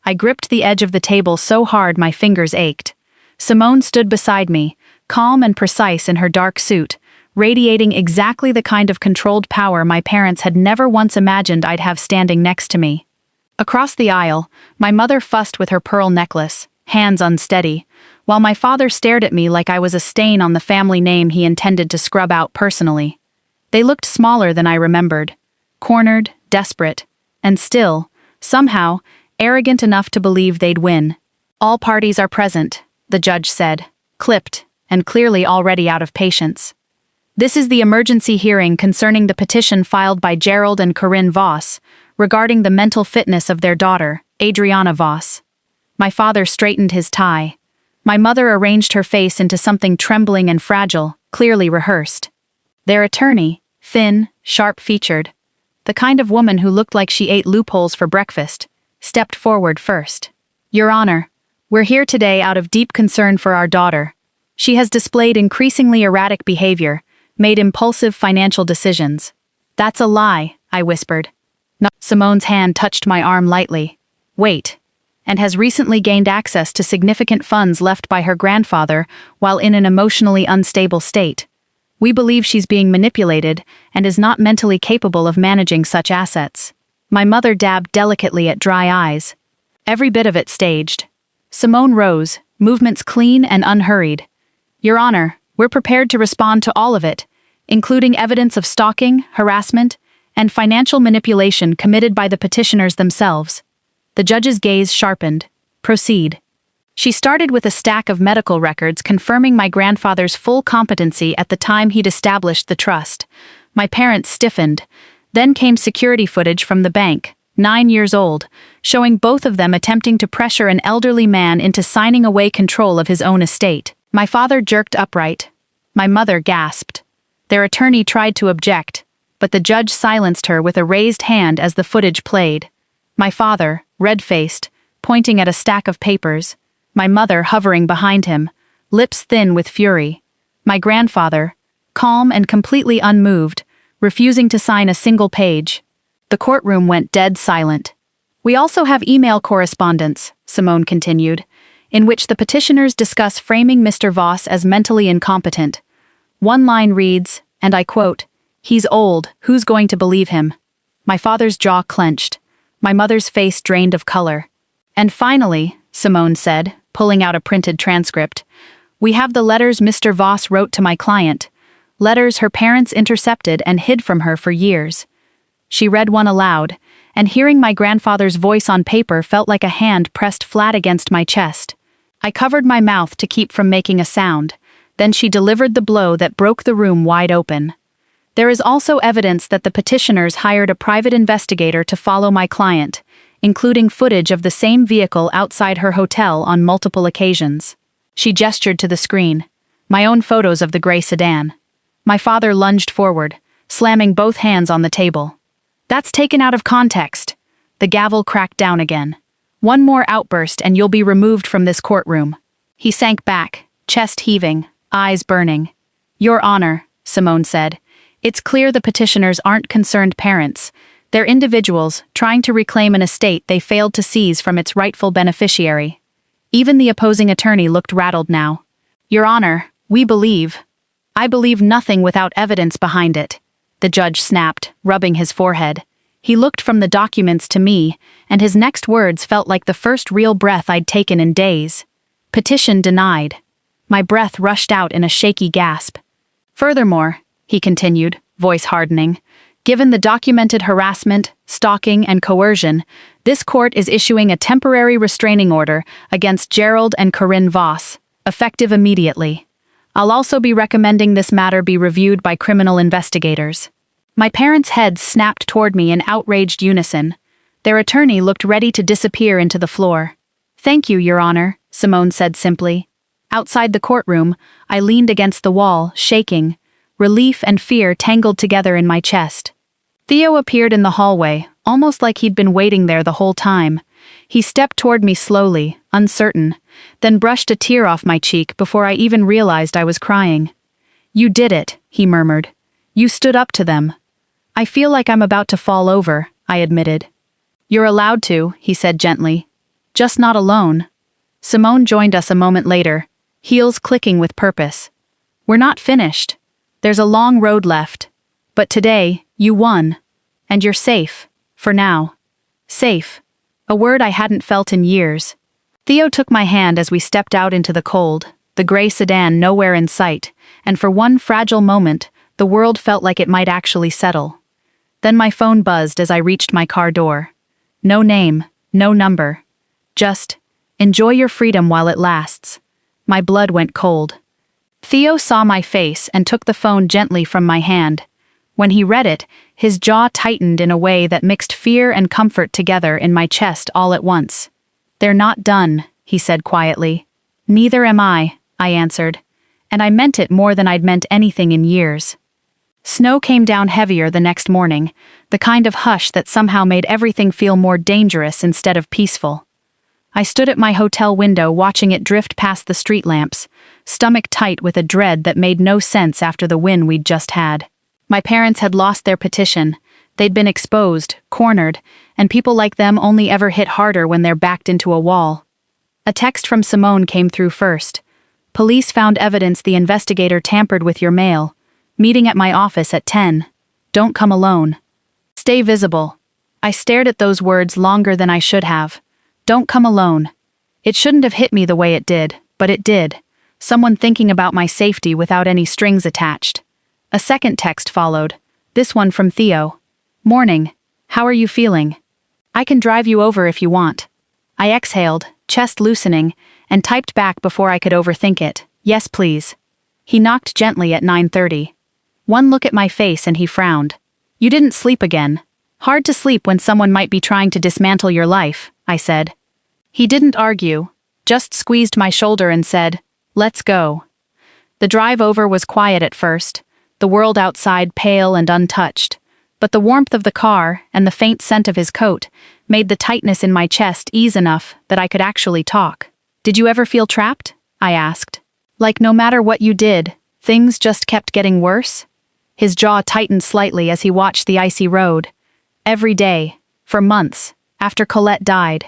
I gripped the edge of the table so hard my fingers ached. Simone stood beside me, calm and precise in her dark suit, radiating exactly the kind of controlled power my parents had never once imagined I'd have standing next to me. Across the aisle, my mother fussed with her pearl necklace, hands unsteady, while my father stared at me like I was a stain on the family name he intended to scrub out personally. They looked smaller than I remembered, cornered, desperate, and still, somehow, arrogant enough to believe they'd win. All parties are present, the judge said, clipped, and clearly already out of patience. This is the emergency hearing concerning the petition filed by Gerald and Corinne Voss, regarding the mental fitness of their daughter, Adriana Voss. My father straightened his tie. My mother arranged her face into something trembling and fragile, clearly rehearsed. Their attorney, thin, sharp-featured, the kind of woman who looked like she ate loopholes for breakfast, stepped forward first. Your Honor, we're here today out of deep concern for our daughter. She has displayed increasingly erratic behavior, made impulsive financial decisions. That's a lie, I whispered. No. Simone's hand touched my arm lightly. Wait. And has recently gained access to significant funds left by her grandfather while in an emotionally unstable state. We believe she's being manipulated and is not mentally capable of managing such assets. My mother dabbed delicately at dry eyes. Every bit of it staged. Simone rose, movements clean and unhurried. Your Honor, we're prepared to respond to all of it, including evidence of stalking, harassment, and financial manipulation committed by the petitioners themselves. The judge's gaze sharpened. Proceed. She started with a stack of medical records confirming my grandfather's full competency at the time he'd established the trust. My parents stiffened. Then came security footage from the bank, 9 years old, showing both of them attempting to pressure an elderly man into signing away control of his own estate. My father jerked upright. My mother gasped. Their attorney tried to object, but the judge silenced her with a raised hand as the footage played. My father, red-faced, pointing at a stack of papers. My mother hovering behind him, lips thin with fury. My grandfather, calm and completely unmoved, refusing to sign a single page. The courtroom went dead silent. We also have email correspondence, Simone continued, in which the petitioners discuss framing Mr. Voss as mentally incompetent. One line reads, and I quote, "He's old, who's going to believe him?" My father's jaw clenched. My mother's face drained of color. And finally, Simone said, pulling out a printed transcript, "We have the letters Mr. Voss wrote to my client, letters her parents intercepted and hid from her for years." She read one aloud, and hearing my grandfather's voice on paper felt like a hand pressed flat against my chest. I covered my mouth to keep from making a sound, then she delivered the blow that broke the room wide open. There is also evidence that the petitioners hired a private investigator to follow my client, including footage of the same vehicle outside her hotel on multiple occasions. She gestured to the screen. My own photos of the gray sedan. My father lunged forward, slamming both hands on the table. "That's taken out of context." The gavel cracked down again. "One more outburst and you'll be removed from this courtroom." He sank back, chest heaving, eyes burning. "Your Honor," Simone said, "it's clear the petitioners aren't concerned parents. They're individuals trying to reclaim an estate they failed to seize from its rightful beneficiary." Even the opposing attorney looked rattled now. "Your Honor, we believe." "I believe nothing without evidence behind it," the judge snapped, rubbing his forehead. He looked from the documents to me, and his next words felt like the first real breath I'd taken in days. "Petition denied." My breath rushed out in a shaky gasp. "Furthermore," he continued, voice hardening, "given the documented harassment, stalking, and coercion, this court is issuing a temporary restraining order against Gerald and Corinne Voss, effective immediately. I'll also be recommending this matter be reviewed by criminal investigators." My parents' heads snapped toward me in outraged unison. Their attorney looked ready to disappear into the floor. "Thank you, Your Honor," Simone said simply. Outside the courtroom, I leaned against the wall, shaking. Relief and fear tangled together in my chest. Theo appeared in the hallway, almost like he'd been waiting there the whole time. He stepped toward me slowly, uncertain, then brushed a tear off my cheek before I even realized I was crying. "You did it," he murmured. "You stood up to them." "I feel like I'm about to fall over," I admitted. "You're allowed to," he said gently. "Just not alone." Simone joined us a moment later, heels clicking with purpose. "We're not finished. There's a long road left. But today, you won. And you're safe. For now. Safe. A word I hadn't felt in years. Theo took my hand as we stepped out into the cold, the gray sedan nowhere in sight, and for one fragile moment, the world felt like it might actually settle. Then my phone buzzed as I reached my car door. No name, no number. Just, enjoy your freedom while it lasts. My blood went cold. Theo saw my face and took the phone gently from my hand. When he read it, his jaw tightened in a way that mixed fear and comfort together in my chest all at once. "They're not done," he said quietly. "Neither am I," I answered. And I meant it more than I'd meant anything in years. Snow came down heavier the next morning, the kind of hush that somehow made everything feel more dangerous instead of peaceful. I stood at my hotel window watching it drift past the street lamps, stomach tight with a dread that made no sense after the win we'd just had. My parents had lost their petition. They'd been exposed, cornered, and people like them only ever hit harder when they're backed into a wall. A text from Simone came through first. "Police found evidence the investigator tampered with your mail. Meeting at my office at 10. Don't come alone. Stay visible." I stared at those words longer than I should have. Don't come alone. It shouldn't have hit me the way it did, but it did. Someone thinking about my safety without any strings attached. A second text followed, this one from Theo. "Morning. How are you feeling? I can drive you over if you want." I exhaled, chest loosening, and typed back before I could overthink it. "Yes, please." He knocked gently at 9:30. One look at my face and he frowned. "You didn't sleep again. Hard to sleep when someone might be trying to dismantle your life," I said. He didn't argue, just squeezed my shoulder and said, "Let's go." The drive over was quiet at first, the world outside pale and untouched, but the warmth of the car and the faint scent of his coat made the tightness in my chest ease enough that I could actually talk. "Did you ever feel trapped?" I asked. "Like no matter what you did, Things just kept getting worse? His jaw tightened slightly as he watched the icy road. Every day, for months, after Colette died.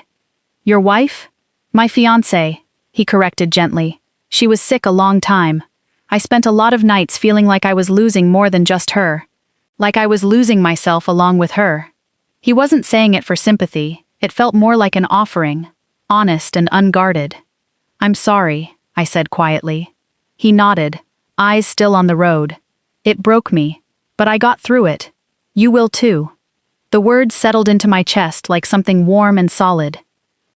Your wife? My fiancée, he corrected gently. She was sick a long time. I spent a lot of nights feeling like I was losing more than just her. Like I was losing myself along with her. He wasn't saying it for sympathy, it felt more like an offering, honest and unguarded. I'm sorry, I said quietly. He nodded, eyes still on the road. It broke me, but I got through it. You will too. The words settled into my chest like something warm and solid.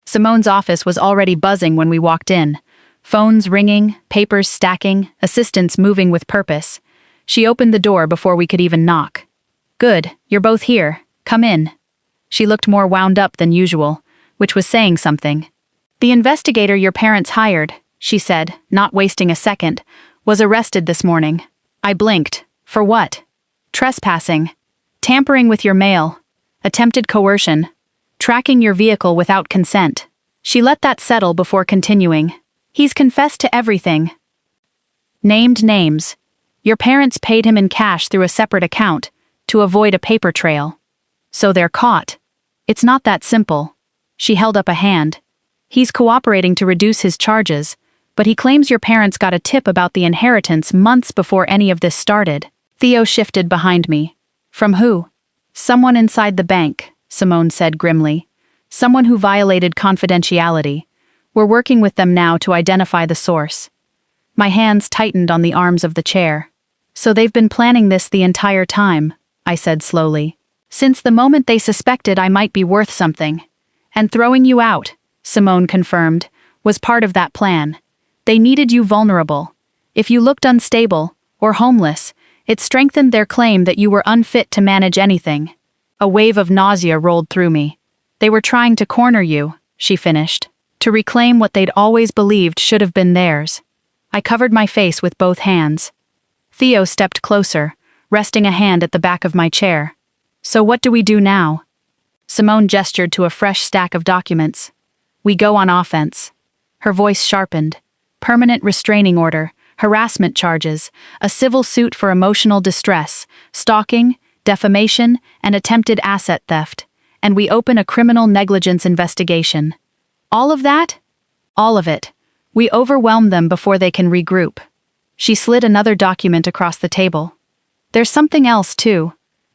Simone's office was already buzzing when we walked in. Phones ringing, papers stacking, assistants moving with purpose. She opened the door before we could even knock. Good, you're both here. Come in. She looked more wound up than usual, which was saying something. The investigator your parents hired, she said, not wasting a second, was arrested this morning. I blinked. For what? Trespassing. Tampering with your mail. Attempted coercion. Tracking your vehicle without consent. She let that settle before continuing. He's confessed to everything. Named names. Your parents paid him in cash through a separate account, to avoid a paper trail. So they're caught. It's not that simple. She held up a hand. He's cooperating to reduce his charges, but he claims your parents got a tip about the inheritance months before any of this started. Theo shifted behind me. From who? Someone inside the bank, Simone said grimly. Someone who violated confidentiality. We're working with them now to identify the source. My hands tightened on the arms of the chair. So they've been planning this the entire time, I said slowly. Since the moment they suspected I might be worth something. And throwing you out, Simone confirmed, was part of that plan. They needed you vulnerable. If you looked unstable, or homeless, it strengthened their claim that you were unfit to manage anything. A wave of nausea rolled through me. They were trying to corner you, she finished, to reclaim what they'd always believed should have been theirs. I covered my face with both hands. Theo stepped closer, resting a hand at the back of my chair. So what do we do now? Simone gestured to a fresh stack of documents. We go on offense. Her voice sharpened. Permanent restraining order, harassment charges, a civil suit for emotional distress, stalking, defamation, and attempted asset theft. And we open a criminal negligence investigation. All of that? All of it. We overwhelm them before they can regroup. She slid another document across the table. There's something else, too.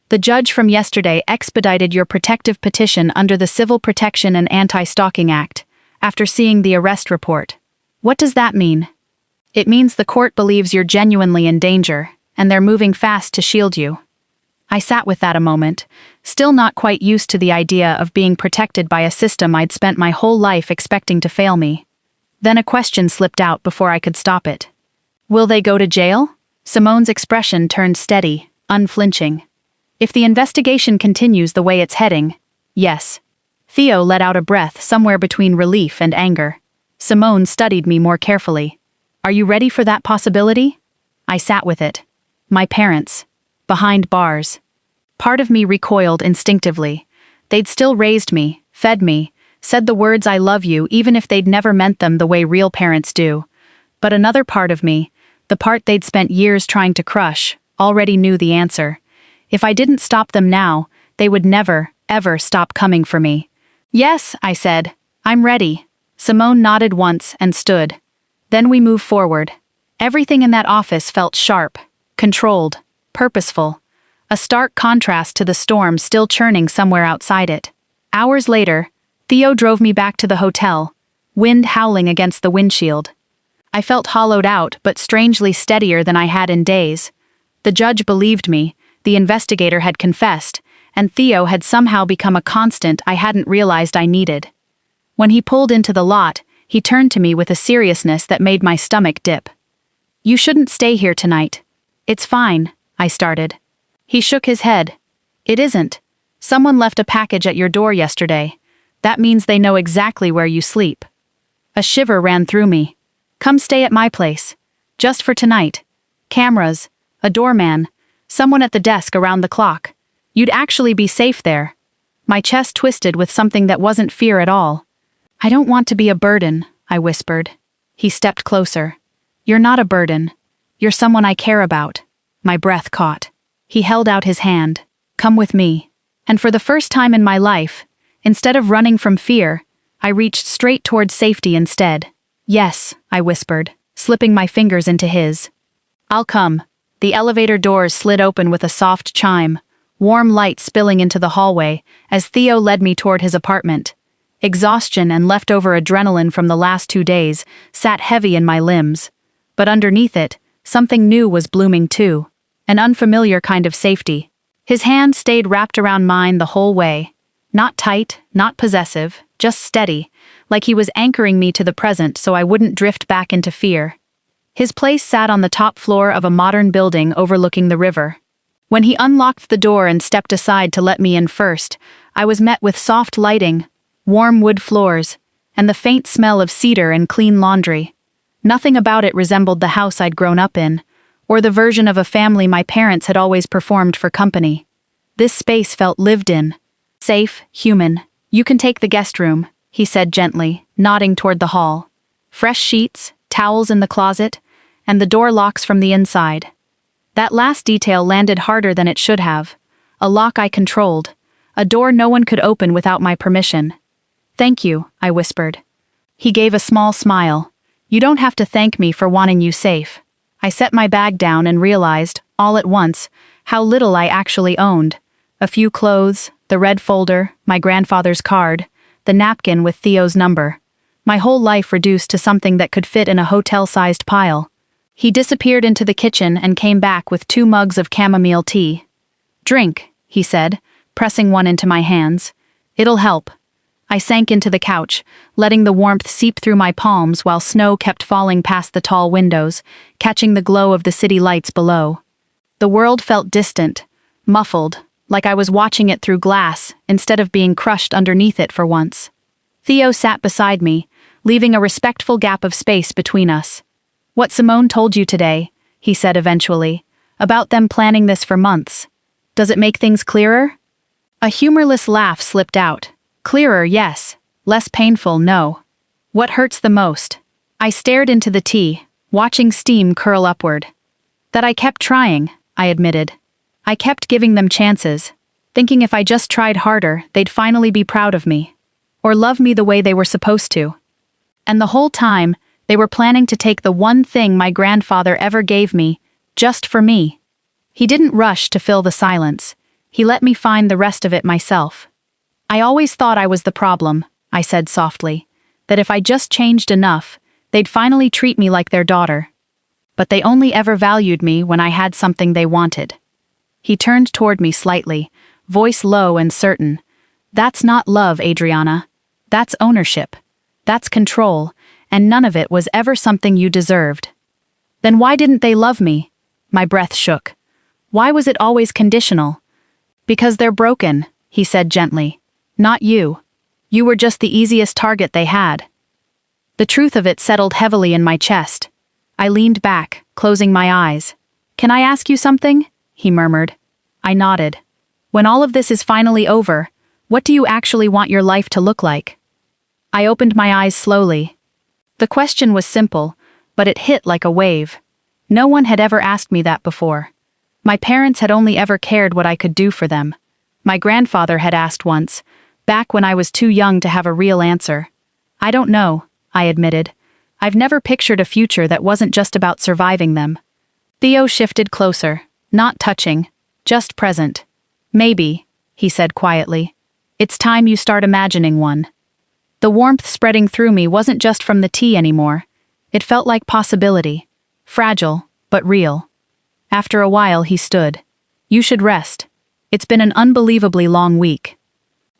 The judge from yesterday expedited your protective petition under the Civil Protection and Anti-Stalking Act, after seeing the arrest report. What does that mean? It means the court believes you're genuinely in danger, and they're moving fast to shield you. I sat with that a moment, still not quite used to the idea of being protected by a system I'd spent my whole life expecting to fail me. Then a question slipped out before I could stop it. Will they go to jail? Simone's expression turned steady, unflinching. If the investigation continues the way it's heading, yes. Theo let out a breath somewhere between relief and anger. Simone studied me more carefully. Are you ready for that possibility? I sat with it. My parents. Behind bars. Part of me recoiled instinctively. They'd still raised me, fed me, said the words I love you even if they'd never meant them the way real parents do. But another part of me, the part they'd spent years trying to crush, already knew the answer. If I didn't stop them now, they would never, ever stop coming for me. Yes, I said. I'm ready. Simone nodded once and stood. Then we moved forward. Everything in that office felt sharp, controlled, purposeful. A stark contrast to the storm still churning somewhere outside it. Hours later, Theo drove me back to the hotel, wind howling against the windshield. I felt hollowed out but strangely steadier than I had in days. The judge believed me, the investigator had confessed, and Theo had somehow become a constant I hadn't realized I needed. When he pulled into the lot, he turned to me with a seriousness that made my stomach dip. You shouldn't stay here tonight. It's fine, I started. He shook his head. It isn't. Someone left a package at your door yesterday. That means they know exactly where you sleep. A shiver ran through me. Come stay at my place. Just for tonight. Cameras, a doorman, someone at the desk around the clock. You'd actually be safe there. My chest twisted with something that wasn't fear at all. I don't want to be a burden, I whispered. He stepped closer. You're not a burden. You're someone I care about. My breath caught. He held out his hand. Come with me. And for the first time in my life, instead of running from fear, I reached straight toward safety instead. Yes, I whispered, slipping my fingers into his. I'll come. The elevator doors slid open with a soft chime, warm light spilling into the hallway as Theo led me toward his apartment. Exhaustion and leftover adrenaline from the last 2 days sat heavy in my limbs. But underneath it, something new was blooming too. An unfamiliar kind of safety. His hand stayed wrapped around mine the whole way. Not tight, not possessive, just steady, like he was anchoring me to the present so I wouldn't drift back into fear. His place sat on the top floor of a modern building overlooking the river. When he unlocked the door and stepped aside to let me in first, I was met with soft lighting, warm wood floors, and the faint smell of cedar and clean laundry. Nothing about it resembled the house I'd grown up in, or the version of a family my parents had always performed for company. This space felt lived in. Safe, human. You can take the guest room, he said gently, nodding toward the hall. Fresh sheets, towels in the closet, and the door locks from the inside. That last detail landed harder than it should have. A lock I controlled. A door no one could open without my permission. Thank you, I whispered. He gave a small smile. You don't have to thank me for wanting you safe. I set my bag down and realized, all at once, how little I actually owned. A few clothes, the red folder, my grandfather's card, the napkin with Theo's number. My whole life reduced to something that could fit in a hotel-sized pile. He disappeared into the kitchen and came back with 2 mugs of chamomile tea. Drink, he said, pressing one into my hands. It'll help. I sank into the couch, letting the warmth seep through my palms while snow kept falling past the tall windows, catching the glow of the city lights below. The world felt distant, muffled, like I was watching it through glass instead of being crushed underneath it for once. Theo sat beside me, leaving a respectful gap of space between us. What Simone told you today, he said eventually, about them planning this for months. Does it make things clearer? A humorless laugh slipped out. Clearer, yes. Less painful, no. What hurts the most? I stared into the tea, watching steam curl upward. That I kept trying, I admitted. I kept giving them chances, thinking if I just tried harder, they'd finally be proud of me. Or love me the way they were supposed to. And the whole time, they were planning to take the one thing my grandfather ever gave me, just for me. He didn't rush to fill the silence. He let me find the rest of it myself. I always thought I was the problem, I said softly, that if I just changed enough, they'd finally treat me like their daughter. But they only ever valued me when I had something they wanted. He turned toward me slightly, voice low and certain. That's not love, Adriana. That's ownership. That's control, and none of it was ever something you deserved. Then why didn't they love me? My breath shook. Why was it always conditional? Because they're broken, he said gently. Not you. You were just the easiest target they had. The truth of it settled heavily in my chest. I leaned back, closing my eyes. Can I ask you something? He murmured. I nodded. When all of this is finally over, what do you actually want your life to look like? I opened my eyes slowly. The question was simple, but it hit like a wave. No one had ever asked me that before. My parents had only ever cared what I could do for them. My grandfather had asked once, back when I was too young to have a real answer. I don't know, I admitted. I've never pictured a future that wasn't just about surviving them. Theo shifted closer, not touching, just present. Maybe, he said quietly. It's time you start imagining one. The warmth spreading through me wasn't just from the tea anymore. It felt like possibility. Fragile, but real. After a while he stood. You should rest. It's been an unbelievably long week.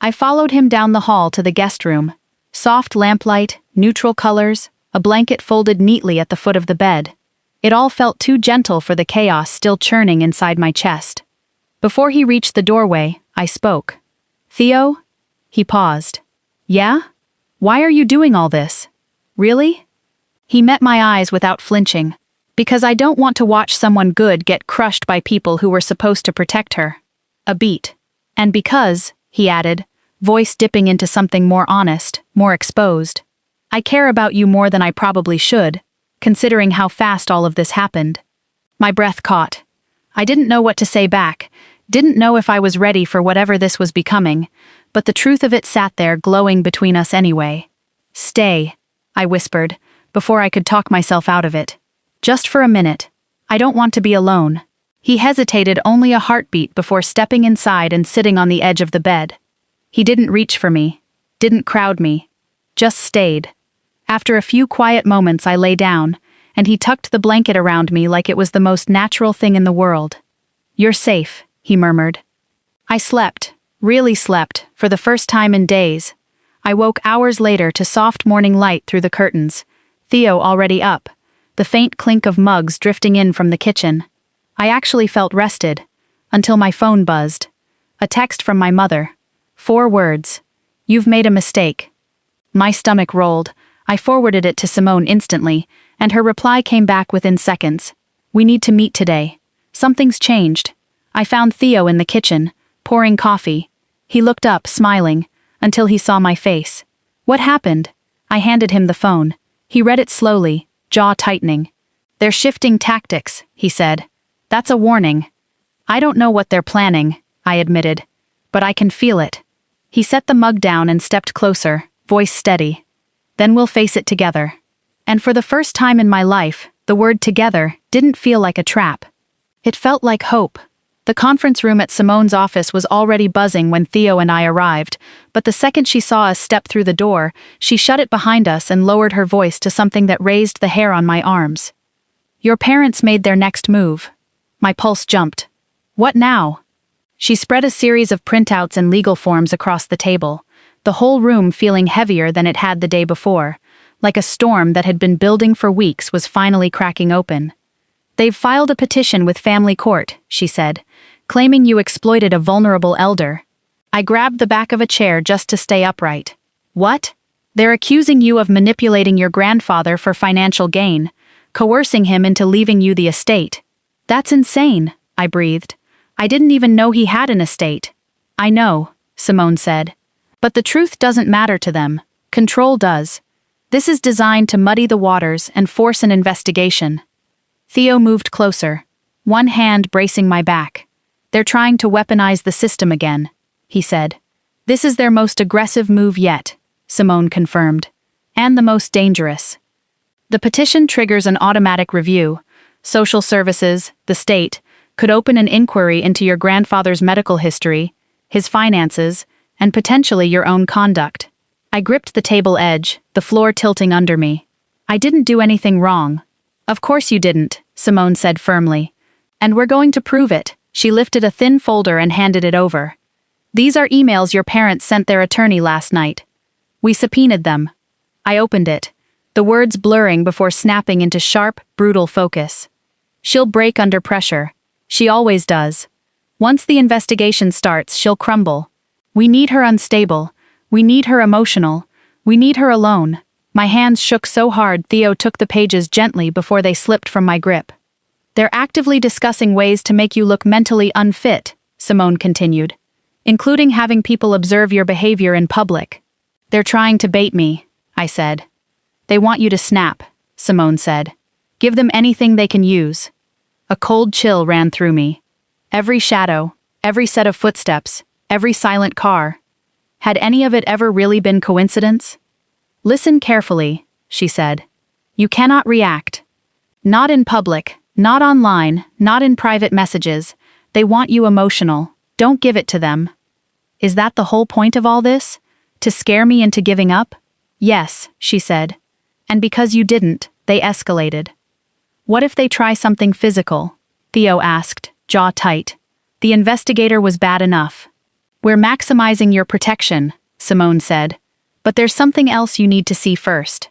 I followed him down the hall to the guest room. Soft lamplight, neutral colors, a blanket folded neatly at the foot of the bed. It all felt too gentle for the chaos still churning inside my chest. Before he reached the doorway, I spoke. Theo? He paused. Yeah? Why are you doing all this? Really? He met my eyes without flinching. Because I don't want to watch someone good get crushed by people who were supposed to protect her. A beat. And because, he added, voice dipping into something more honest, more exposed. I care about you more than I probably should, considering how fast all of this happened. My breath caught. I didn't know what to say back, didn't know if I was ready for whatever this was becoming, but the truth of it sat there glowing between us anyway. Stay, I whispered, before I could talk myself out of it. Just for a minute. I don't want to be alone. He hesitated only a heartbeat before stepping inside and sitting on the edge of the bed. He didn't reach for me, didn't crowd me, just stayed. After a few quiet moments I lay down, and he tucked the blanket around me like it was the most natural thing in the world. "You're safe," he murmured. I slept, really slept, for the first time in days. I woke hours later to soft morning light through the curtains, Theo already up, the faint clink of mugs drifting in from the kitchen. I actually felt rested, until my phone buzzed. A text from my mother. 4 words. "You've made a mistake." My stomach rolled. I forwarded it to Simone instantly, and her reply came back within seconds. "We need to meet today. Something's changed." I found Theo in the kitchen, pouring coffee. He looked up, smiling, until he saw my face. "What happened?" I handed him the phone. He read it slowly, jaw tightening. "They're shifting tactics," he said. "That's a warning." "I don't know what they're planning," I admitted, "but I can feel it." He set the mug down and stepped closer, voice steady. "Then we'll face it together." And for the first time in my life, the word "together" didn't feel like a trap. It felt like hope. The conference room at Simone's office was already buzzing when Theo and I arrived, but the second she saw us step through the door, she shut it behind us and lowered her voice to something that raised the hair on my arms. "Your parents made their next move." My pulse jumped. "What now?" She spread a series of printouts and legal forms across the table, the whole room feeling heavier than it had the day before, like a storm that had been building for weeks was finally cracking open. "They've filed a petition with family court," she said, "claiming you exploited a vulnerable elder." I grabbed the back of a chair just to stay upright. "What? They're accusing you of manipulating your grandfather for financial gain, coercing him into leaving you the estate." "That's insane," I breathed. "I didn't even know he had an estate." "I know," Simone said. "But the truth doesn't matter to them. Control does. This is designed to muddy the waters and force an investigation." Theo moved closer, one hand bracing my back. "They're trying to weaponize the system again," he said. "This is their most aggressive move yet," Simone confirmed. "And the most dangerous. The petition triggers an automatic review. Social services, the state, could open an inquiry into your grandfather's medical history, his finances, and potentially your own conduct." I gripped the table edge, the floor tilting under me. "I didn't do anything wrong." "Of course you didn't," Simone said firmly. "And we're going to prove it." She lifted a thin folder and handed it over. "These are emails your parents sent their attorney last night. We subpoenaed them." I opened it, the words blurring before snapping into sharp, brutal focus. "She'll break under pressure. She always does. Once the investigation starts, she'll crumble. We need her unstable. We need her emotional. We need her alone." My hands shook so hard Theo took the pages gently before they slipped from my grip. "They're actively discussing ways to make you look mentally unfit," Simone continued, "including having people observe your behavior in public." "They're trying to bait me," I said. "They want you to snap," Simone said. "Give them anything they can use." A cold chill ran through me. Every shadow, every set of footsteps, every silent car. Had any of it ever really been coincidence? "Listen carefully," she said. "You cannot react. Not in public, not online, not in private messages. They want you emotional. Don't give it to them." "Is that the whole point of all this? To scare me into giving up?" "Yes," she said. "And because you didn't, they escalated." "What if they try something physical?" Theo asked, jaw tight. The investigator was bad enough. "We're maximizing your protection," Simone said. "But there's something else you need to see first."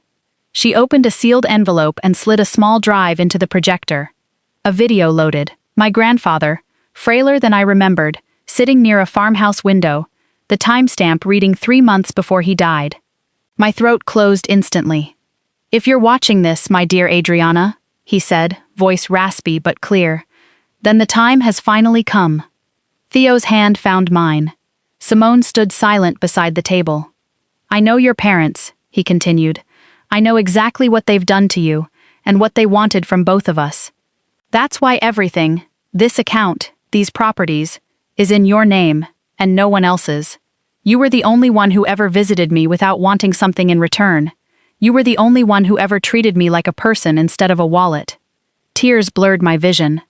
She opened a sealed envelope and slid a small drive into the projector. A video loaded. My grandfather, frailer than I remembered, sitting near a farmhouse window, the timestamp reading 3 months before he died. My throat closed instantly. "If you're watching this, my dear Adriana," he said, voice raspy but clear, "then the time has finally come." Theo's hand found mine. Simone stood silent beside the table. "I know your parents," he continued. "I know exactly what they've done to you, and what they wanted from both of us. That's why everything, this account, these properties, is in your name, and no one else's. You were the only one who ever visited me without wanting something in return. You were the only one who ever treated me like a person instead of a wallet. Tears blurred my vision.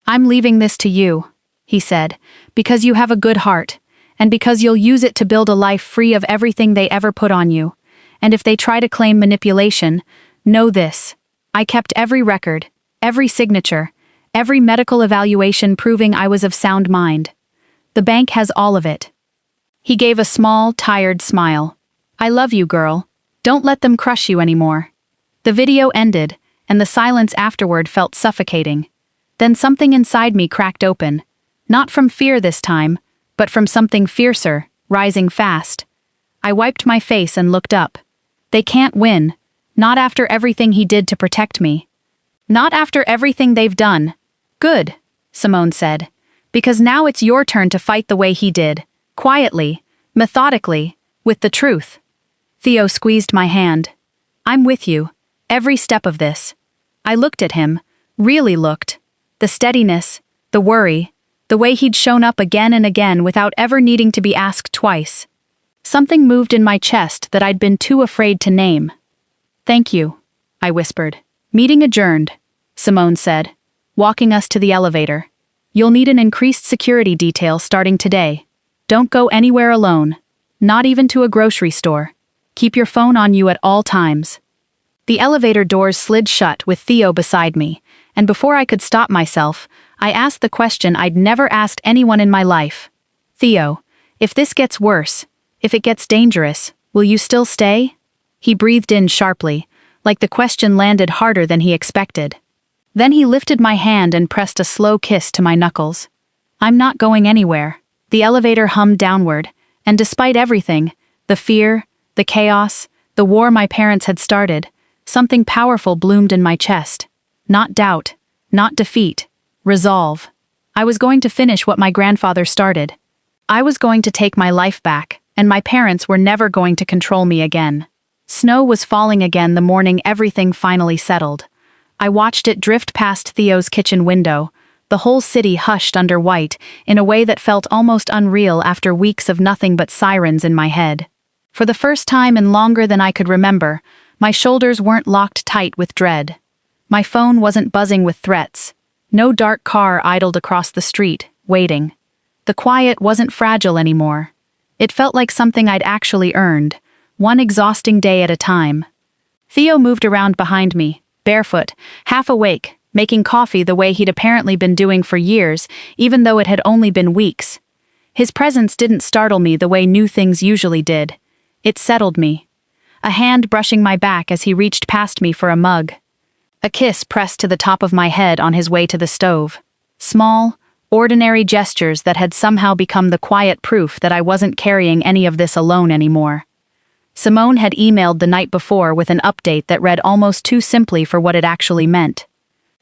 I'm leaving this to you, he said, because you have a good heart, and because you'll use it to build a life free of everything they ever put on you. And if they try to claim manipulation, know this. I kept every record, every signature, every medical evaluation proving I was of sound mind. The bank has all of it. He gave a small, tired smile. I love you, girl. Don't let them crush you anymore. The video ended, and the silence afterward felt suffocating. Then something inside me cracked open. Not from fear this time, but from something fiercer, rising fast. I wiped my face and looked up. They can't win. Not after everything he did to protect me. Not after everything they've done. Good, Simone said. Because now it's your turn to fight the way he did. Quietly, methodically, with the truth. Theo squeezed my hand. I'm with you, every step of this. I looked at him, really looked. The steadiness, the worry, the way he'd shown up again and again without ever needing to be asked twice. Something moved in my chest that I'd been too afraid to name. Thank you, I whispered. Meeting adjourned, Simone said, walking us to the elevator. You'll need an increased security detail starting today. Don't go anywhere alone, not even to a grocery store. Keep your phone on you at all times. The elevator doors slid shut with Theo beside me, and before I could stop myself, I asked the question I'd never asked anyone in my life. Theo, if this gets worse, if it gets dangerous, will you still stay? He breathed in sharply, like the question landed harder than he expected. Then he lifted my hand and pressed a slow kiss to my knuckles. I'm not going anywhere. The elevator hummed downward, and despite everything, the fear, the chaos, the war my parents had started, something powerful bloomed in my chest. Not doubt, not defeat, resolve. I was going to finish what my grandfather started. I was going to take my life back, and my parents were never going to control me again. Snow was falling again the morning everything finally settled. I watched it drift past Theo's kitchen window, the whole city hushed under white in a way that felt almost unreal after weeks of nothing but sirens in my head. For the first time in longer than I could remember, my shoulders weren't locked tight with dread. My phone wasn't buzzing with threats. No dark car idled across the street, waiting. The quiet wasn't fragile anymore. It felt like something I'd actually earned, one exhausting day at a time. Theo moved around behind me, barefoot, half awake, making coffee the way he'd apparently been doing for years, even though it had only been weeks. His presence didn't startle me the way new things usually did. It settled me. A hand brushing my back as he reached past me for a mug. A kiss pressed to the top of my head on his way to the stove. Small, ordinary gestures that had somehow become the quiet proof that I wasn't carrying any of this alone anymore. Simone had emailed the night before with an update that read almost too simply for what it actually meant.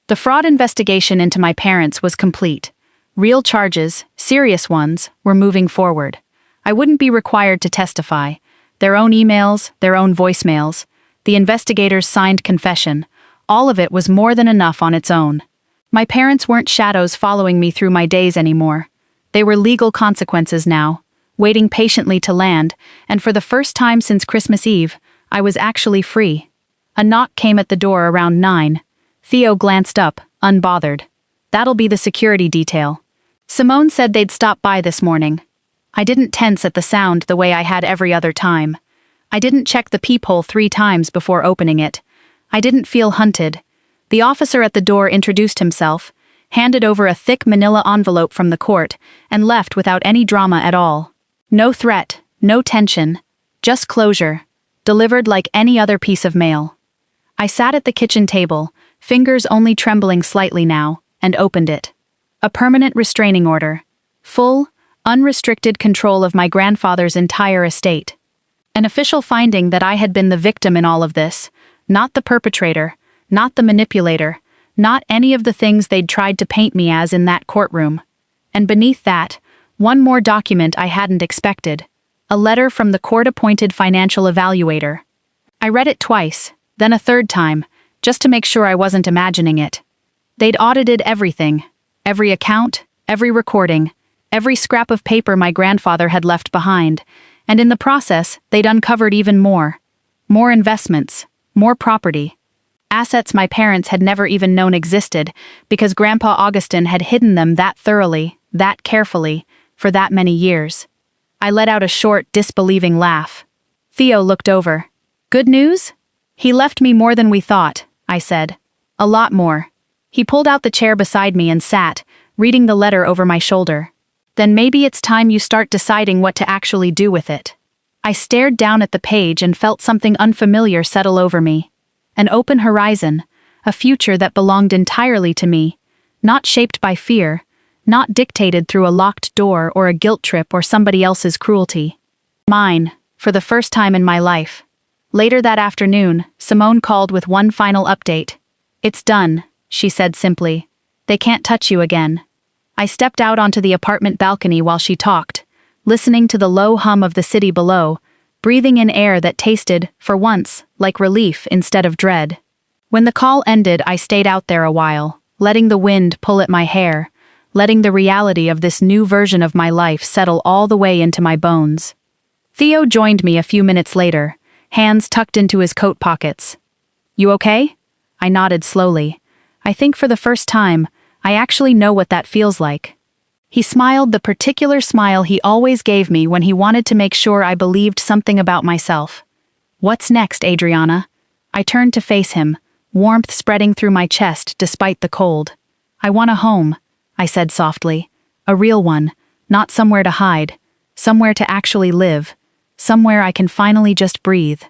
The fraud investigation into my parents was complete. Real charges, serious ones, were moving forward. I wouldn't be required to testify. Their own emails, their own voicemails, the investigators' signed confession, all of it was more than enough on its own. My parents weren't shadows following me through my days anymore. They were legal consequences now, waiting patiently to land, and for the first time since Christmas Eve, I was actually free. A knock came at the door around 9. Theo glanced up, unbothered. That'll be the security detail. Simone said they'd stop by this morning. I didn't tense at the sound the way I had every other time. I didn't check the peephole 3 times before opening it. I didn't feel hunted. The officer at the door introduced himself, handed over a thick manila envelope from the court, and left without any drama at all. No threat, no tension, just closure, delivered like any other piece of mail. I sat at the kitchen table, fingers only trembling slightly now, and opened it. A permanent restraining order. Full, unrestricted control of my grandfather's entire estate. An official finding that I had been the victim in all of this, not the perpetrator, not the manipulator, not any of the things they'd tried to paint me as in that courtroom. And beneath that, one more document I hadn't expected. A letter from the court-appointed financial evaluator. I read it twice, then a third time, just to make sure I wasn't imagining it. They'd audited everything, every account, every recording, every scrap of paper my grandfather had left behind, and in the process, they'd uncovered even more. More investments, more property. Assets my parents had never even known existed because Grandpa Augustin had hidden them that thoroughly, that carefully, for that many years. I let out a short, disbelieving laugh. Theo looked over. Good news? He left me more than we thought, I said. A lot more. He pulled out the chair beside me and sat, reading the letter over my shoulder. Then maybe it's time you start deciding what to actually do with it. I stared down at the page and felt something unfamiliar settle over me. An open horizon, a future that belonged entirely to me, not shaped by fear, not dictated through a locked door or a guilt trip or somebody else's cruelty. Mine, for the first time in my life. Later that afternoon, Simone called with one final update. It's done, she said simply. They can't touch you again. I stepped out onto the apartment balcony while she talked, listening to the low hum of the city below, breathing in air that tasted, for once, like relief instead of dread. When the call ended, I stayed out there a while, letting the wind pull at my hair, letting the reality of this new version of my life settle all the way into my bones. Theo joined me a few minutes later, hands tucked into his coat pockets. You okay? I nodded slowly. I think for the first time, I actually know what that feels like. He smiled the particular smile he always gave me when he wanted to make sure I believed something about myself. What's next, Adriana? I turned to face him, warmth spreading through my chest despite the cold. I want a home, I said softly. A real one, not somewhere to hide, somewhere to actually live, somewhere I can finally just breathe.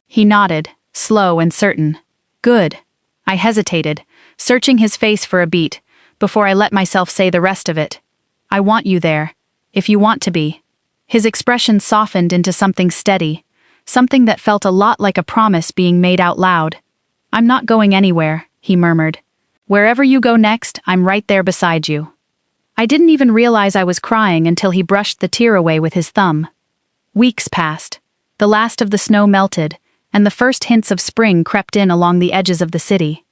He nodded, slow and certain. Good. I hesitated, searching his face for a beat, before I let myself say the rest of it. I want you there, if you want to be. His expression softened into something steady, something that felt a lot like a promise being made out loud. I'm not going anywhere, he murmured. Wherever you go next, I'm right there beside you. I didn't even realize I was crying until he brushed the tear away with his thumb. Weeks passed. The last of the snow melted, and the first hints of spring crept in along the edges of the city.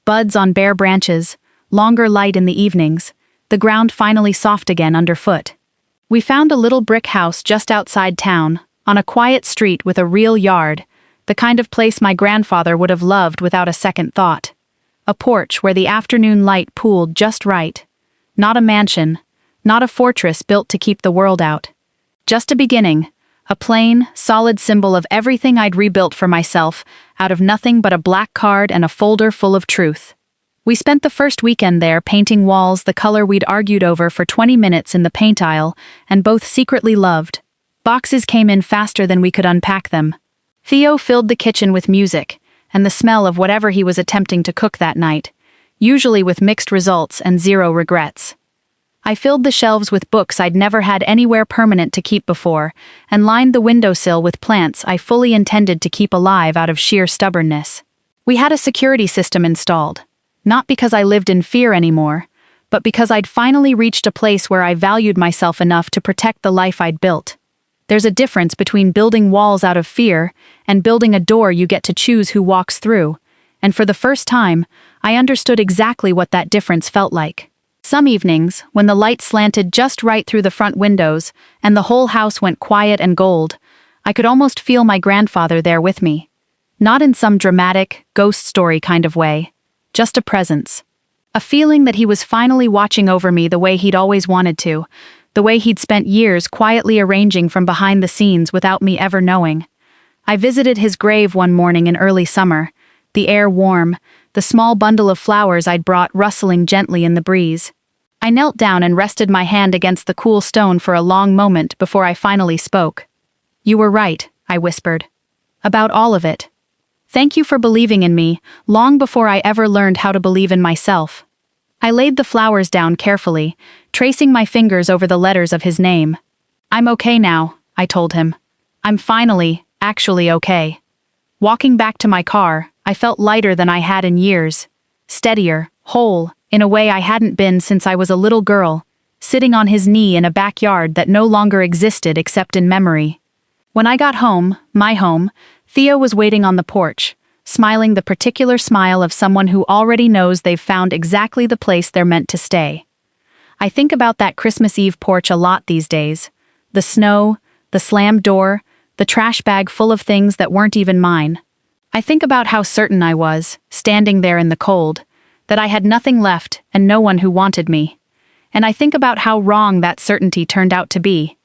Buds on bare branches, longer light in the evenings, the ground finally soft again underfoot. We found a little brick house just outside town, on a quiet street with a real yard, the kind of place my grandfather would have loved without a second thought. A porch where the afternoon light pooled just right. Not a mansion, not a fortress built to keep the world out. Just a beginning, a plain, solid symbol of everything I'd rebuilt for myself, out of nothing but a black card and a folder full of truth. We spent the first weekend there painting walls the color we'd argued over for 20 minutes in the paint aisle, and both secretly loved. Boxes came in faster than we could unpack them. Theo filled the kitchen with music, and the smell of whatever he was attempting to cook that night, usually with mixed results and zero regrets. I filled the shelves with books I'd never had anywhere permanent to keep before, and lined the windowsill with plants I fully intended to keep alive out of sheer stubbornness. We had a security system installed. Not because I lived in fear anymore, but because I'd finally reached a place where I valued myself enough to protect the life I'd built. There's a difference between building walls out of fear and building a door you get to choose who walks through, and for the first time, I understood exactly what that difference felt like. Some evenings, when the light slanted just right through the front windows and the whole house went quiet and gold, I could almost feel my grandfather there with me. Not in some dramatic, ghost story kind of way. Just a presence. A feeling that he was finally watching over me the way he'd always wanted to, the way he'd spent years quietly arranging from behind the scenes without me ever knowing. I visited his grave one morning in early summer, the air warm, the small bundle of flowers I'd brought rustling gently in the breeze. I knelt down and rested my hand against the cool stone for a long moment before I finally spoke. You were right, I whispered. About all of it. Thank you for believing in me, long before I ever learned how to believe in myself. I laid the flowers down carefully, tracing my fingers over the letters of his name. I'm okay now, I told him. I'm finally, actually okay. Walking back to my car, I felt lighter than I had in years. Steadier, whole, in a way I hadn't been since I was a little girl, sitting on his knee in a backyard that no longer existed except in memory. When I got home, my home, Theo was waiting on the porch, smiling the particular smile of someone who already knows they've found exactly the place they're meant to stay. I think about that Christmas Eve porch a lot these days. The snow, the slammed door, the trash bag full of things that weren't even mine. I think about how certain I was, standing there in the cold, that I had nothing left and no one who wanted me. And I think about how wrong that certainty turned out to be.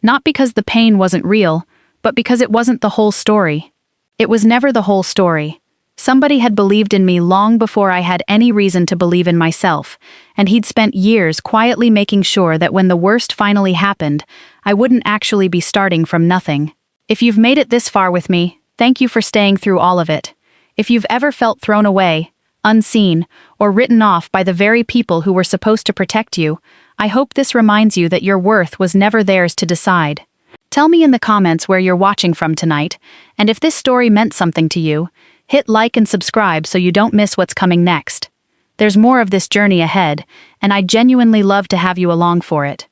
Not because the pain wasn't real, but because it wasn't the whole story. It was never the whole story. Somebody had believed in me long before I had any reason to believe in myself, and he'd spent years quietly making sure that when the worst finally happened, I wouldn't actually be starting from nothing. If you've made it this far with me, thank you for staying through all of it. If you've ever felt thrown away, unseen, or written off by the very people who were supposed to protect you, I hope this reminds you that your worth was never theirs to decide. Tell me in the comments where you're watching from tonight, and if this story meant something to you, hit like and subscribe so you don't miss what's coming next. There's more of this journey ahead, and I'd genuinely love to have you along for it.